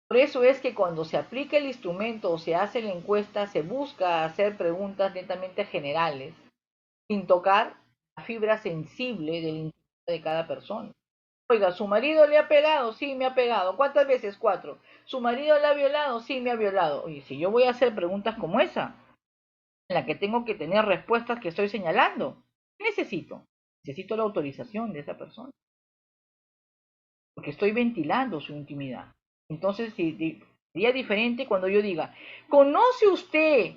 Speaker 1: Por eso es que cuando se aplica el instrumento o se hace la encuesta, se busca hacer preguntas netamente generales, sin tocar la fibra sensible de la intimidad de cada persona. Oiga, ¿su marido le ha pegado? Sí, me ha pegado. ¿Cuántas veces? 4. ¿Su marido le ha violado? Sí, me ha violado. Oye, si yo voy a hacer preguntas como esa, en la que tengo que tener respuestas que estoy señalando, ¿qué necesito? Necesito la autorización de esa persona, porque estoy ventilando su intimidad. Entonces, sería diferente cuando yo diga, ¿conoce usted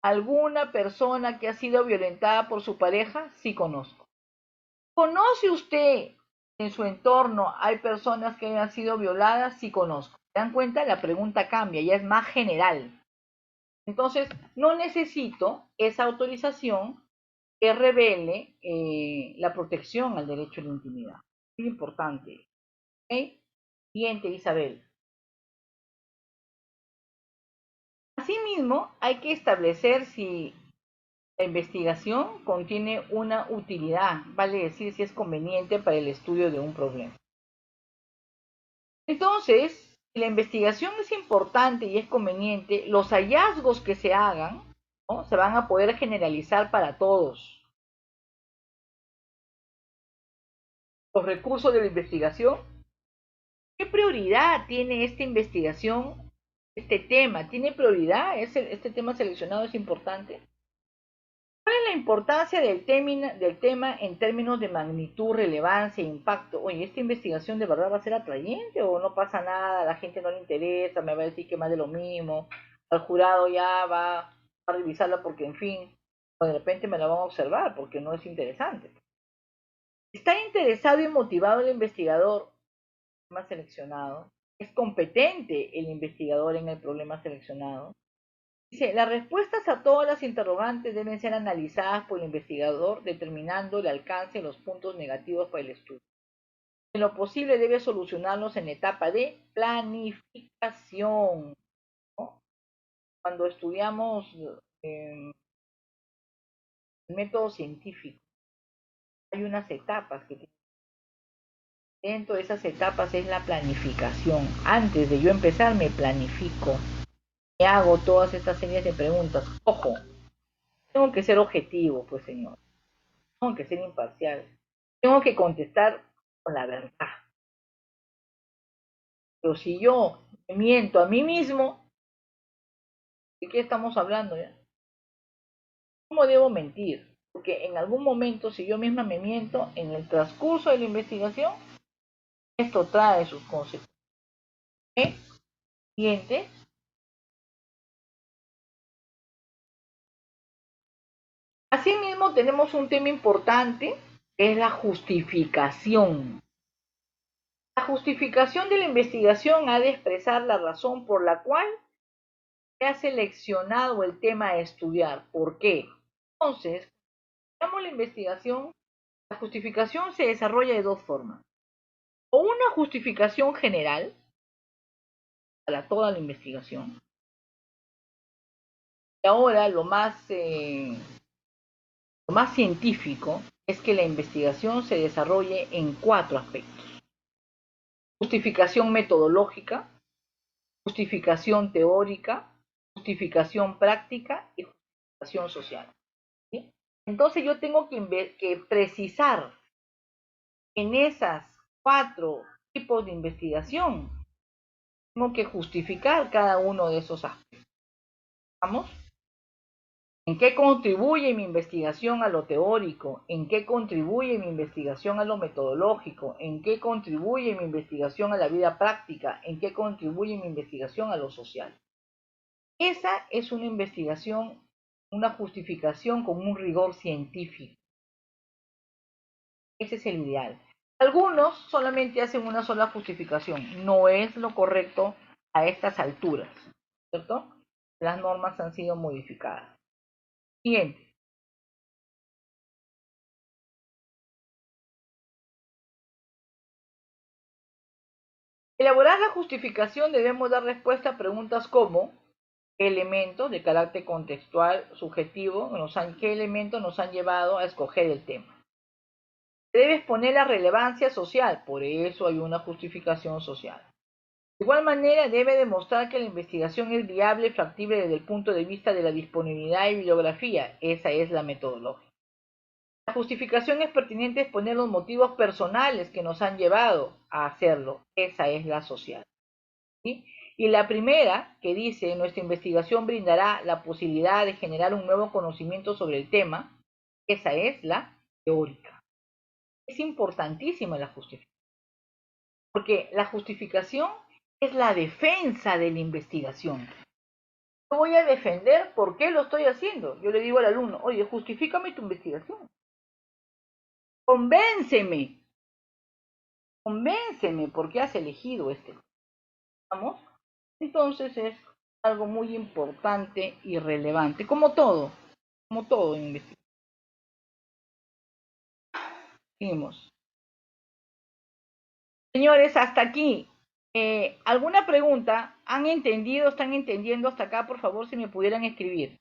Speaker 1: alguna persona que ha sido violentada por su pareja? Sí, conozco. ¿Conoce usted en su entorno hay personas que han sido violadas? Sí, conozco. ¿Se dan cuenta? La pregunta cambia, ya es más general. Entonces, no necesito esa autorización que revele la protección al derecho a la intimidad. Muy importante. ¿Ok? Siguiente, Isabel. Asimismo, hay que establecer si la investigación contiene una utilidad, vale decir, si es conveniente para el estudio de un problema. Entonces, si la investigación es importante y es conveniente, los hallazgos que se hagan, ¿no?, se van a poder generalizar para todos. Los recursos de la investigación, ¿qué prioridad tiene esta investigación? Este tema, ¿tiene prioridad? ¿Este tema seleccionado es importante? ¿Cuál es la importancia del tema en términos de magnitud, relevancia e impacto? Oye, ¿esta investigación de verdad va a ser atrayente o no pasa nada? A la gente no le interesa, me va a decir que más de lo mismo, al jurado ya va a revisarla porque, en fin, o de repente me la van a observar porque no es interesante. ¿Está interesado y motivado el investigador más seleccionado? ¿Es competente el investigador en el problema seleccionado? Dice, las respuestas a todas las interrogantes deben ser analizadas por el investigador, determinando el alcance de los puntos negativos para el estudio. En lo posible debe solucionarlos en etapa de planificación, ¿no? Cuando estudiamos el método científico, hay unas etapas que dentro de esas etapas es la planificación. Antes de yo empezar me planifico, me hago todas estas series de preguntas. Ojo, tengo que ser objetivo, pues señor. Tengo que ser imparcial. Tengo que contestar con la verdad. Pero si yo me miento a mí mismo, ¿de qué estamos hablando ya? ¿Cómo debo mentir? Porque en algún momento, si yo misma me miento, en el transcurso de la investigación, esto trae sus consecuencias. ¿Eh? Siguiente. Asimismo, tenemos un tema importante, que es la justificación. La justificación de la investigación ha de expresar la razón por la cual se ha seleccionado el tema a estudiar. ¿Por qué? Entonces, veamos la investigación, La justificación se desarrolla de dos formas. O una justificación general para toda la investigación. Y ahora lo más científico es que la investigación se desarrolle en cuatro aspectos. Justificación metodológica, justificación teórica, justificación práctica y justificación social. ¿Sí? Entonces yo tengo que precisar en esas cuatro tipos de investigación, tengo que justificar cada uno de esos aspectos. ¿Vamos? ¿En qué contribuye mi investigación a lo teórico? ¿En qué contribuye mi investigación a lo metodológico? ¿En qué contribuye mi investigación a la vida práctica? ¿En qué contribuye mi investigación a lo social? Esa es una investigación, una justificación con un rigor científico. Ese es el ideal. Algunos solamente hacen una sola justificación. No es lo correcto a estas alturas, ¿cierto? Las normas han sido modificadas. Siguiente. Elaborar la justificación debemos dar respuesta a preguntas como ¿qué elementos de carácter contextual subjetivo qué elementos nos han llevado a escoger el tema? Debe exponer la relevancia social, por eso hay una justificación social. De igual manera, debe demostrar que la investigación es viable y factible desde el punto de vista de la disponibilidad y bibliografía. Esa es la metodología. La justificación es pertinente exponer los motivos personales que nos han llevado a hacerlo. Esa es la social. ¿Sí? Y la primera, que dice, nuestra investigación brindará la posibilidad de generar un nuevo conocimiento sobre el tema, esa es la teórica. Es importantísima la justificación, porque la justificación es la defensa de la investigación. Yo voy a defender por qué lo estoy haciendo. Yo le digo al alumno, oye, justifícame tu investigación. Convénceme. Convénceme por qué has elegido este. ¿Vamos? Entonces es algo muy importante y relevante, como todo en investigación. Seguimos. Señores, hasta aquí. ¿Alguna pregunta? ¿Han entendido? ¿Están entendiendo hasta acá? Por favor, si me pudieran escribir.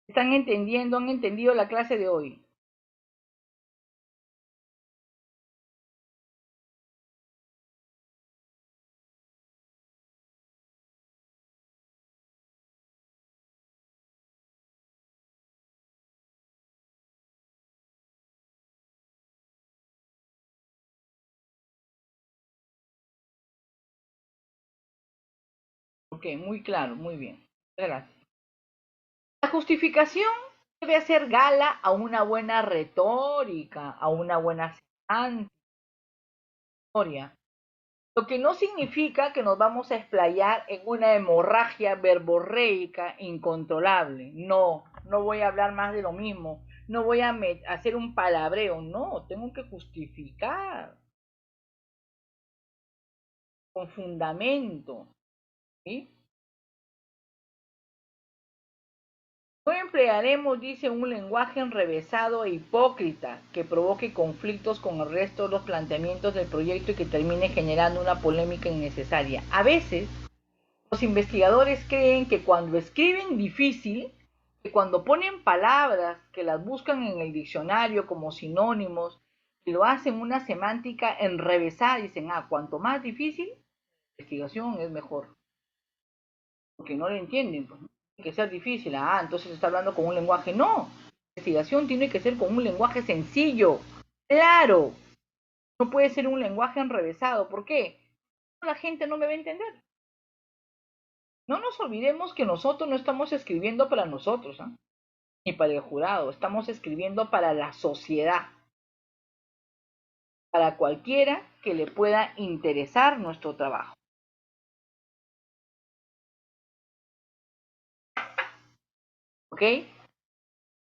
Speaker 1: ¿Están entendiendo? ¿Han entendido la clase de hoy? Ok, muy claro, muy bien. Gracias. La justificación debe hacer gala a una buena retórica, a una buena historia. Lo que no significa que nos vamos a explayar en una hemorragia verborreica incontrolable. No, no voy a hablar más de lo mismo. No voy a hacer un palabreo. No, tengo que justificar con fundamento. ¿Sí? No emplearemos, dice, un lenguaje enrevesado e hipócrita que provoque conflictos con el resto de los planteamientos del proyecto y que termine generando una polémica innecesaria. A veces, los investigadores creen que cuando escriben difícil, que cuando ponen palabras que las buscan en el diccionario como sinónimos, y lo hacen una semántica enrevesada, dicen, cuanto más difícil, la investigación es mejor. Porque no lo entienden, pues, tiene que ser difícil, entonces está hablando con un lenguaje. No, la investigación tiene que ser con un lenguaje sencillo, claro. No puede ser un lenguaje enrevesado. ¿Por qué? La gente no me va a entender. No nos olvidemos que nosotros no estamos escribiendo para nosotros, ni para el jurado, estamos escribiendo para la sociedad, para cualquiera que le pueda interesar nuestro trabajo. ¿Ok?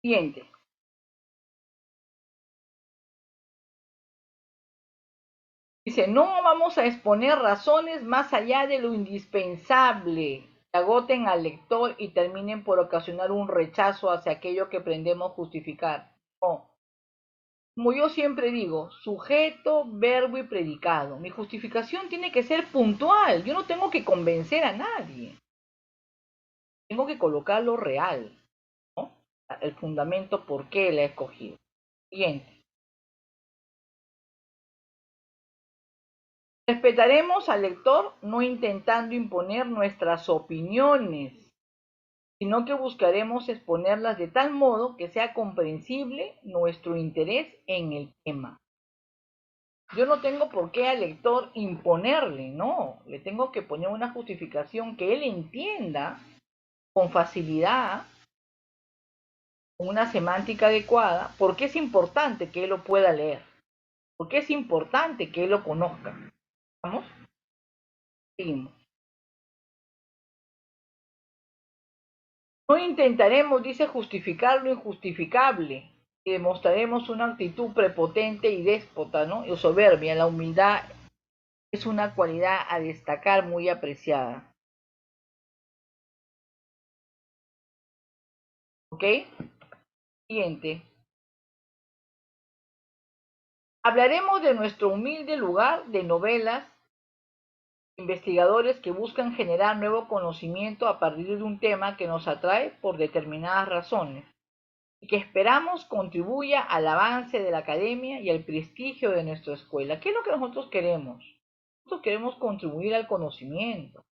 Speaker 1: Siguiente. Dice, no vamos a exponer razones más allá de lo indispensable. agoten al lector y terminen por ocasionar un rechazo hacia aquello que pretendemos justificar. No. Como yo siempre digo, sujeto, verbo y predicado. Mi justificación tiene que ser puntual. Yo no tengo que convencer a nadie. Tengo que colocar lo real, ¿no? El fundamento por qué la he escogido. Siguiente. Respetaremos al lector no intentando imponer nuestras opiniones, sino que buscaremos exponerlas de tal modo que sea comprensible nuestro interés en el tema. Yo no tengo por qué al lector imponerle, no, le tengo que poner una justificación que él entienda con facilidad, con una semántica adecuada, porque es importante que él lo pueda leer, porque es importante que él lo conozca. ¿Vamos? Seguimos. No intentaremos, dice, justificar lo injustificable y demostraremos una actitud prepotente y déspota, ¿no? Y soberbia. La humildad es una cualidad a destacar muy apreciada. ¿Ok? Siguiente. Hablaremos de nuestro humilde lugar de novelas, investigadores que buscan generar nuevo conocimiento a partir de un tema que nos atrae por determinadas razones y que esperamos contribuya al avance de la academia y al prestigio de nuestra escuela. ¿Qué es lo que nosotros queremos? Nosotros queremos contribuir al conocimiento,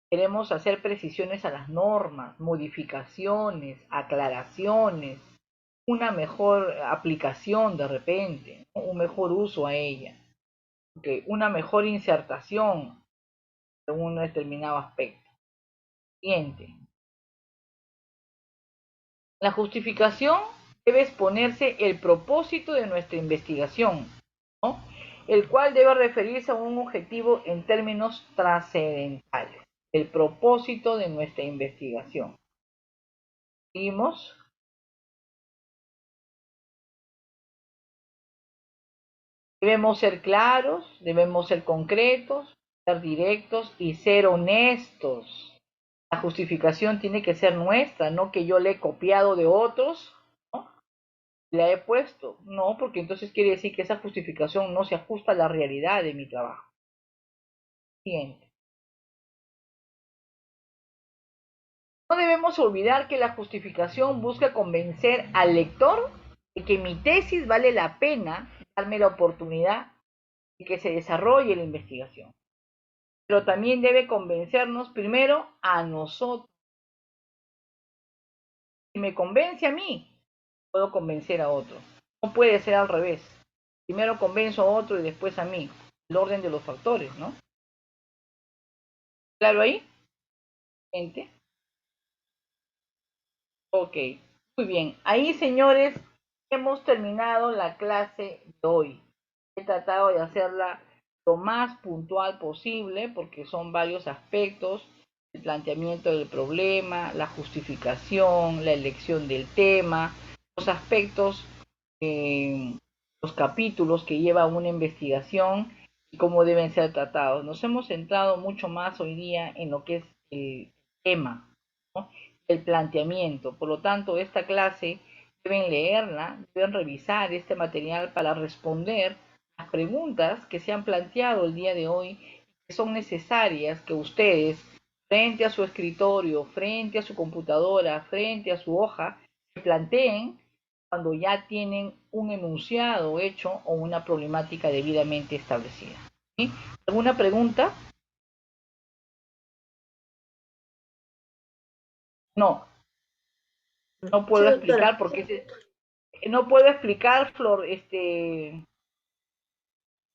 Speaker 1: queremos hacer precisiones a las normas, modificaciones, aclaraciones, una mejor aplicación de repente, ¿no? Un mejor uso a ella, okay, una mejor insertación en un determinado aspecto. Siguiente. La justificación debe exponerse el propósito de nuestra investigación, ¿no? El cual debe referirse a un objetivo en términos trascendentales, el propósito de nuestra investigación. Seguimos. Debemos ser claros, debemos ser concretos, ser directos y ser honestos. La justificación tiene que ser nuestra, no que yo le he copiado de otros, ¿no? La he puesto. No, porque entonces quiere decir que esa justificación no se ajusta a la realidad de mi trabajo. Siguiente. No debemos olvidar que la justificación busca convencer al lector de que mi tesis vale la pena darme la oportunidad de que se desarrolle la investigación. Pero también debe convencernos primero a nosotros. Si me convence a mí, puedo convencer a otro. No puede ser al revés. Primero convenzo a otro y después a mí. El orden de los factores, ¿no? ¿Claro ahí? Gente. Ok. Muy bien. Ahí, señores, hemos terminado la clase de hoy. He tratado de hacerla lo más puntual posible porque son varios aspectos: el planteamiento del problema, la justificación, la elección del tema, los aspectos, eh, los capítulos que lleva una investigación y cómo deben ser tratados. Nos hemos centrado mucho más hoy día en lo que es el tema, ¿no? El planteamiento. Por lo tanto, esta clase deben leerla, deben revisar este material para responder las preguntas que se han planteado el día de hoy, que son necesarias que ustedes, frente a su escritorio, frente a su computadora, frente a su hoja, se planteen cuando ya tienen un enunciado hecho o una problemática debidamente establecida. ¿Sí? ¿Alguna pregunta? No, no
Speaker 2: Sí,
Speaker 1: puedo
Speaker 2: doctora.
Speaker 1: explicar porque no puedo explicar, Flor,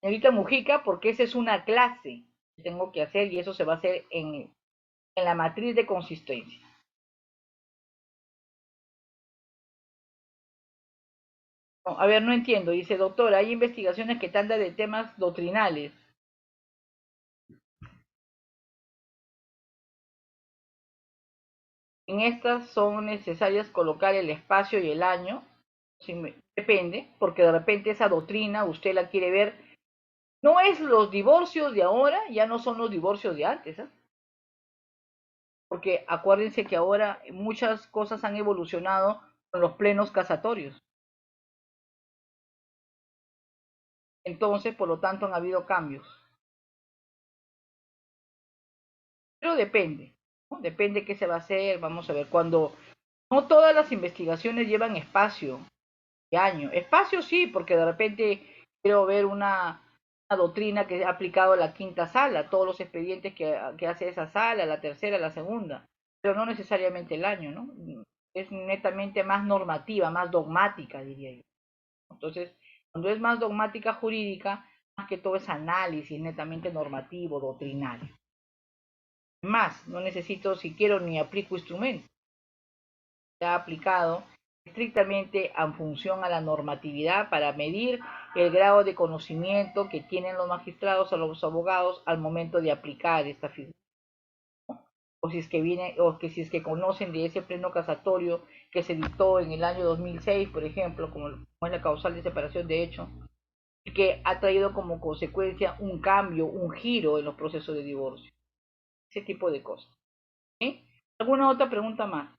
Speaker 1: señorita Mujica, porque esa es una clase que tengo que hacer y eso se va a hacer en la matriz de consistencia. No, a ver, no entiendo. Dice, doctora, hay investigaciones que tratan de temas doctrinales. En estas son necesarias colocar el espacio y el año. Sí, depende, porque de repente esa doctrina usted la quiere ver. No es los divorcios de ahora, ya no son los divorcios de antes, ¿eh? porque acuérdense que ahora muchas cosas han evolucionado con los plenos casatorios. Entonces, por lo tanto, han habido cambios. Pero depende, ¿no? Depende qué se va a hacer. Vamos a ver, cuando no todas las investigaciones llevan espacio y año. Espacio sí, porque de repente quiero ver una doctrina que ha aplicado la quinta sala, todos los expedientes que hace esa sala, la tercera, la segunda, pero no necesariamente el año, ¿no? Es netamente más normativa, más dogmática, diría yo. Entonces, cuando es más dogmática jurídica, más que todo es análisis netamente normativo, doctrinario. Más, no necesito, si quiero, ni aplico instrumento. Ha aplicado estrictamente en función a la normatividad para medir el grado de conocimiento que tienen los magistrados o los abogados al momento de aplicar esta figura. O si es que viene, o que si es que conocen de ese pleno casatorio que se dictó en el año 2006, por ejemplo, como es la causal de separación de hecho, y que ha traído como consecuencia un cambio, un giro en los procesos de divorcio. Ese tipo de cosas. ¿Sí? ¿Alguna otra pregunta más?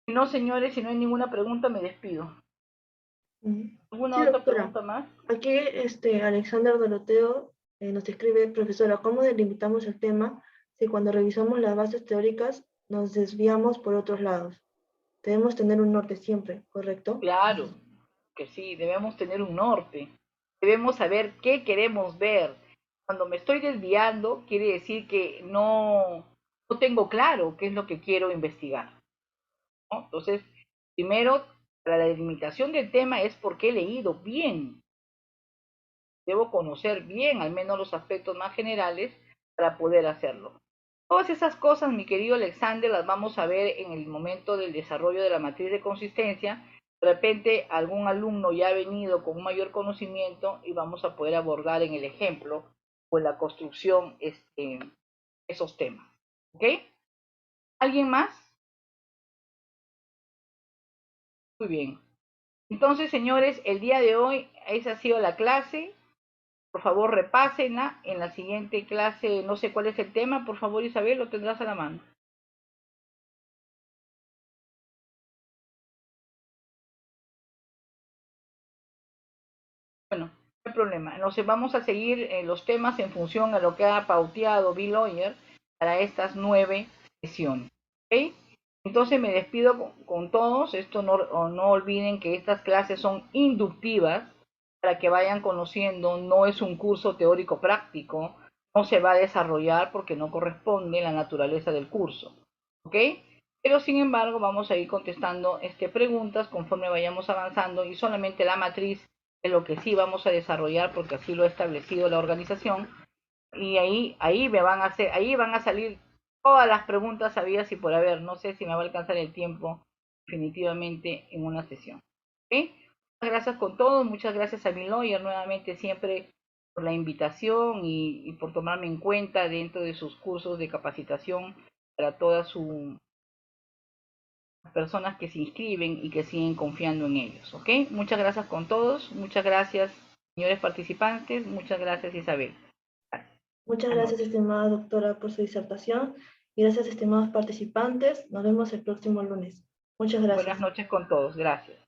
Speaker 1: Si no, señores, si no hay ninguna pregunta, me despido. ¿Alguna
Speaker 2: Sí,
Speaker 1: otra
Speaker 2: doctora.
Speaker 1: pregunta más?
Speaker 2: Aquí Alexander Doroteo nos escribe, profesora, ¿cómo delimitamos el tema si cuando revisamos las bases teóricas nos desviamos por otros lados? Debemos tener un norte siempre, ¿correcto?
Speaker 1: Claro que sí, debemos tener un norte. Debemos saber qué queremos ver. Cuando me estoy desviando, quiere decir que no tengo claro qué es lo que quiero investigar, ¿no? Entonces, primero, para la delimitación del tema es porque he leído bien. Debo conocer bien al menos los aspectos más generales para poder hacerlo. Todas esas cosas, mi querido Alexander, las vamos a ver en el momento del desarrollo de la matriz de consistencia. De repente algún alumno ya ha venido con un mayor conocimiento y vamos a poder abordar en el ejemplo o en la construcción esos temas. ¿Ok? ¿Alguien más? Muy bien. Entonces, señores, el día de hoy esa ha sido la clase. Por favor, repásenla. En la siguiente clase, no sé cuál es el tema. Por favor, Isabel, lo tendrás a la mano. Bueno, no hay problema. Entonces vamos a seguir los temas en función a lo que ha pauteado Bill Lawyer para estas 9 sesiones. ¿Ok? Entonces me despido con todos. Esto no olviden que estas clases son inductivas para que vayan conociendo. No es un curso teórico práctico. No se va a desarrollar porque no corresponde la naturaleza del curso. ¿Ok? Pero sin embargo vamos a ir contestando preguntas conforme vayamos avanzando y solamente la matriz de lo que sí vamos a desarrollar porque así lo ha establecido la organización y ahí van a salir todas las preguntas habidas y por haber. No sé si me va a alcanzar el tiempo definitivamente en una sesión. ¿Ok? Muchas gracias con todos, muchas gracias a mi lawyer nuevamente siempre por la invitación y por tomarme en cuenta dentro de sus cursos de capacitación para todas sus personas que se inscriben y que siguen confiando en ellos. ¿Ok? Muchas gracias con todos, muchas gracias señores participantes, muchas gracias Isabel.
Speaker 2: Muchas
Speaker 1: Buenas
Speaker 2: gracias,
Speaker 1: noches.
Speaker 2: estimada doctora, por su disertación y gracias, estimados participantes. Nos vemos el próximo lunes. Muchas
Speaker 1: Buenas
Speaker 2: gracias.
Speaker 1: noches con todos, gracias.